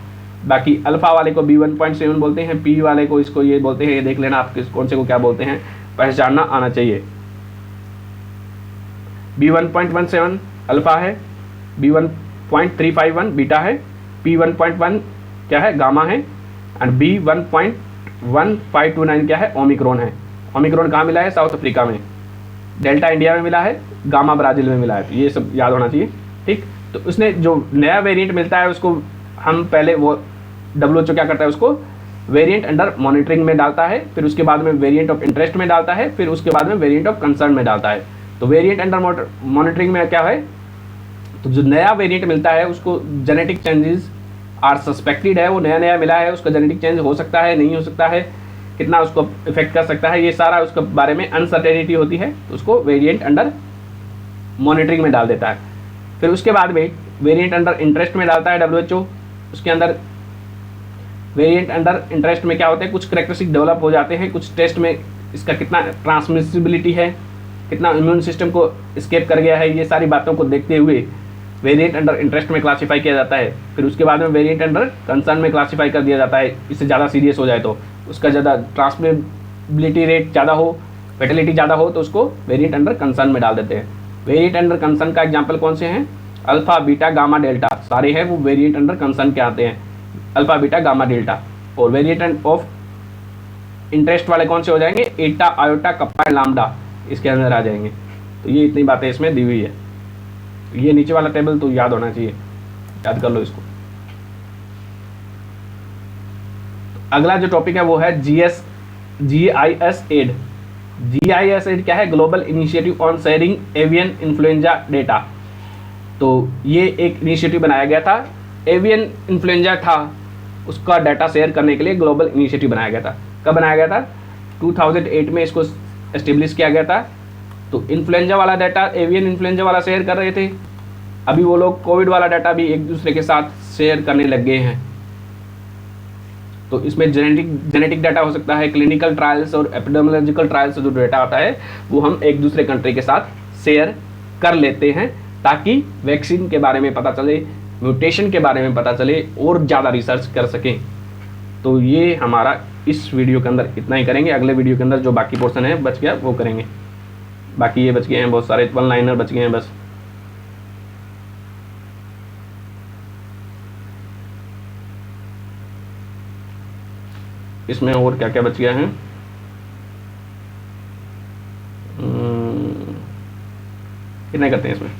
A: बाकी अल्फ़ा वाले को B1.7 बोलते हैं, P वाले को इसको ये बोलते हैं, ये देख लेना आप किस कौन से को क्या बोलते हैं, पहचानना आना चाहिए। B1.17 अल्फ़ा है, B1.351 बीटा है, P1.1 क्या है, गामा है, एंड B1.1529 क्या है, ओमिक्रॉन है। ओमिक्रॉन कहाँ मिला है, साउथ अफ्रीका में। डेल्टा इंडिया में मिला है, गामा ब्राज़ील में मिला है। तो ये सब याद होना चाहिए, ठीक। तो उसने जो नया वेरिएंट मिलता है उसको हम पहले वो WHO क्या करता है, उसको वेरिएंट अंडर मॉनिटरिंग में डालता है, फिर उसके बाद में वेरिएंट ऑफ इंटरेस्ट में डालता है, फिर उसके बाद में वेरिएंट ऑफ कंसर्न में डालता है। तो वेरिएंट अंडर मॉनिटरिंग में क्या है, तो जो नया वेरिएंट मिलता है उसको जेनेटिक चेंजेस आर सस्पेक्टेड है, वो नया मिला है, उसका जेनेटिक चेंज हो सकता है, नहीं हो सकता है, कितना उसको इफेक्ट कर सकता है, ये सारा उसके बारे में अनसर्टेनिटी होती है, तो उसको वेरिएंट अंडर मॉनिटरिंग में डाल देता है। फिर उसके बाद में वेरिएंट अंडर इंटरेस्ट में डालता है WHO। उसके अंदर वेरिएंट अंडर इंटरेस्ट में क्या होता है, कुछ करेक्टरिस्टिक डेवलप हो जाते हैं, कुछ टेस्ट में इसका कितना ट्रांसमिसिबिलिटी है, कितना इम्यून सिस्टम को स्केप कर गया है, ये सारी बातों को देखते हुए वेरिएंट अंडर इंटरेस्ट में क्लासीफाई किया जाता है। फिर उसके बाद में वेरिएंट अंडर कंसर्न में क्लासीफाई कर दिया जाता है, इससे ज़्यादा सीरियस हो जाए तो, उसका ज़्यादा ट्रांसमिसिबिलिटी रेट ज़्यादा हो, फैटिलिटी ज़्यादा हो, तो उसको वेरिएंट अंडर कंसर्न में डाल देते हैं। वेरिएंट अंडर कंसर्न का एग्जाम्पल कौन से हैं, अल्फ़ा, बीटा, गामा, डेल्टा, सारे हैं वो वेरिएंट अंडर कंसर्न के आते हैं, अल्फ़ा, बीटा, गामा, डेल्टा। और वेरिएंट ऑफ इंटरेस्ट वाले कौन से हो जाएंगे, ईटा, आयोटा, कप्पा, लाम्डा, इसके अंदर आ जाएंगे। तो ये इतनी बातें इसमें दी हुई है। ये नीचे वाला टेबल तो याद होना चाहिए, याद कर लो इसको। अगला जो टॉपिक है वो है GIS एड। GIS एड क्या है, global initiative on sharing avian influenza data. तो ये एक इनिशिएटिव बनाया गया था, एवियन इन्फ्लुएंजा था, उसका डाटा शेयर करने के लिए ग्लोबल इनिशिएटिव बनाया गया था। कब बनाया गया था, 2008 में इसको एस्टेब्लिश किया गया था। तो इन्फ्लुएंजा वाला डाटा एवियन इन्फ्लुएंजा वाला शेयर कर रहे थे, अभी वो लोग कोविड वाला डाटा भी एक दूसरे के साथ शेयर करने लग गए हैं। तो इसमें जेनेटिक डाटा हो सकता है, क्लिनिकल ट्रायल्स और एपिडेमियोलॉजिकल ट्रायल्स जो डाटा आता है वो हम एक दूसरे कंट्री के साथ शेयर कर लेते हैं, ताकि वैक्सीन के बारे में पता चले, म्यूटेशन के बारे में पता चले और ज़्यादा रिसर्च कर सकें। तो ये हमारा इस वीडियो के अंदर इतना ही करेंगे। अगले वीडियो के अंदर जो बाकी पोर्शन है बच गया वो करेंगे। बाकी ये बच गए हैं बहुत सारे वन लाइनर बच गए हैं बस। इसमें और क्या क्या बच गया है, कितने करते हैं इसमें,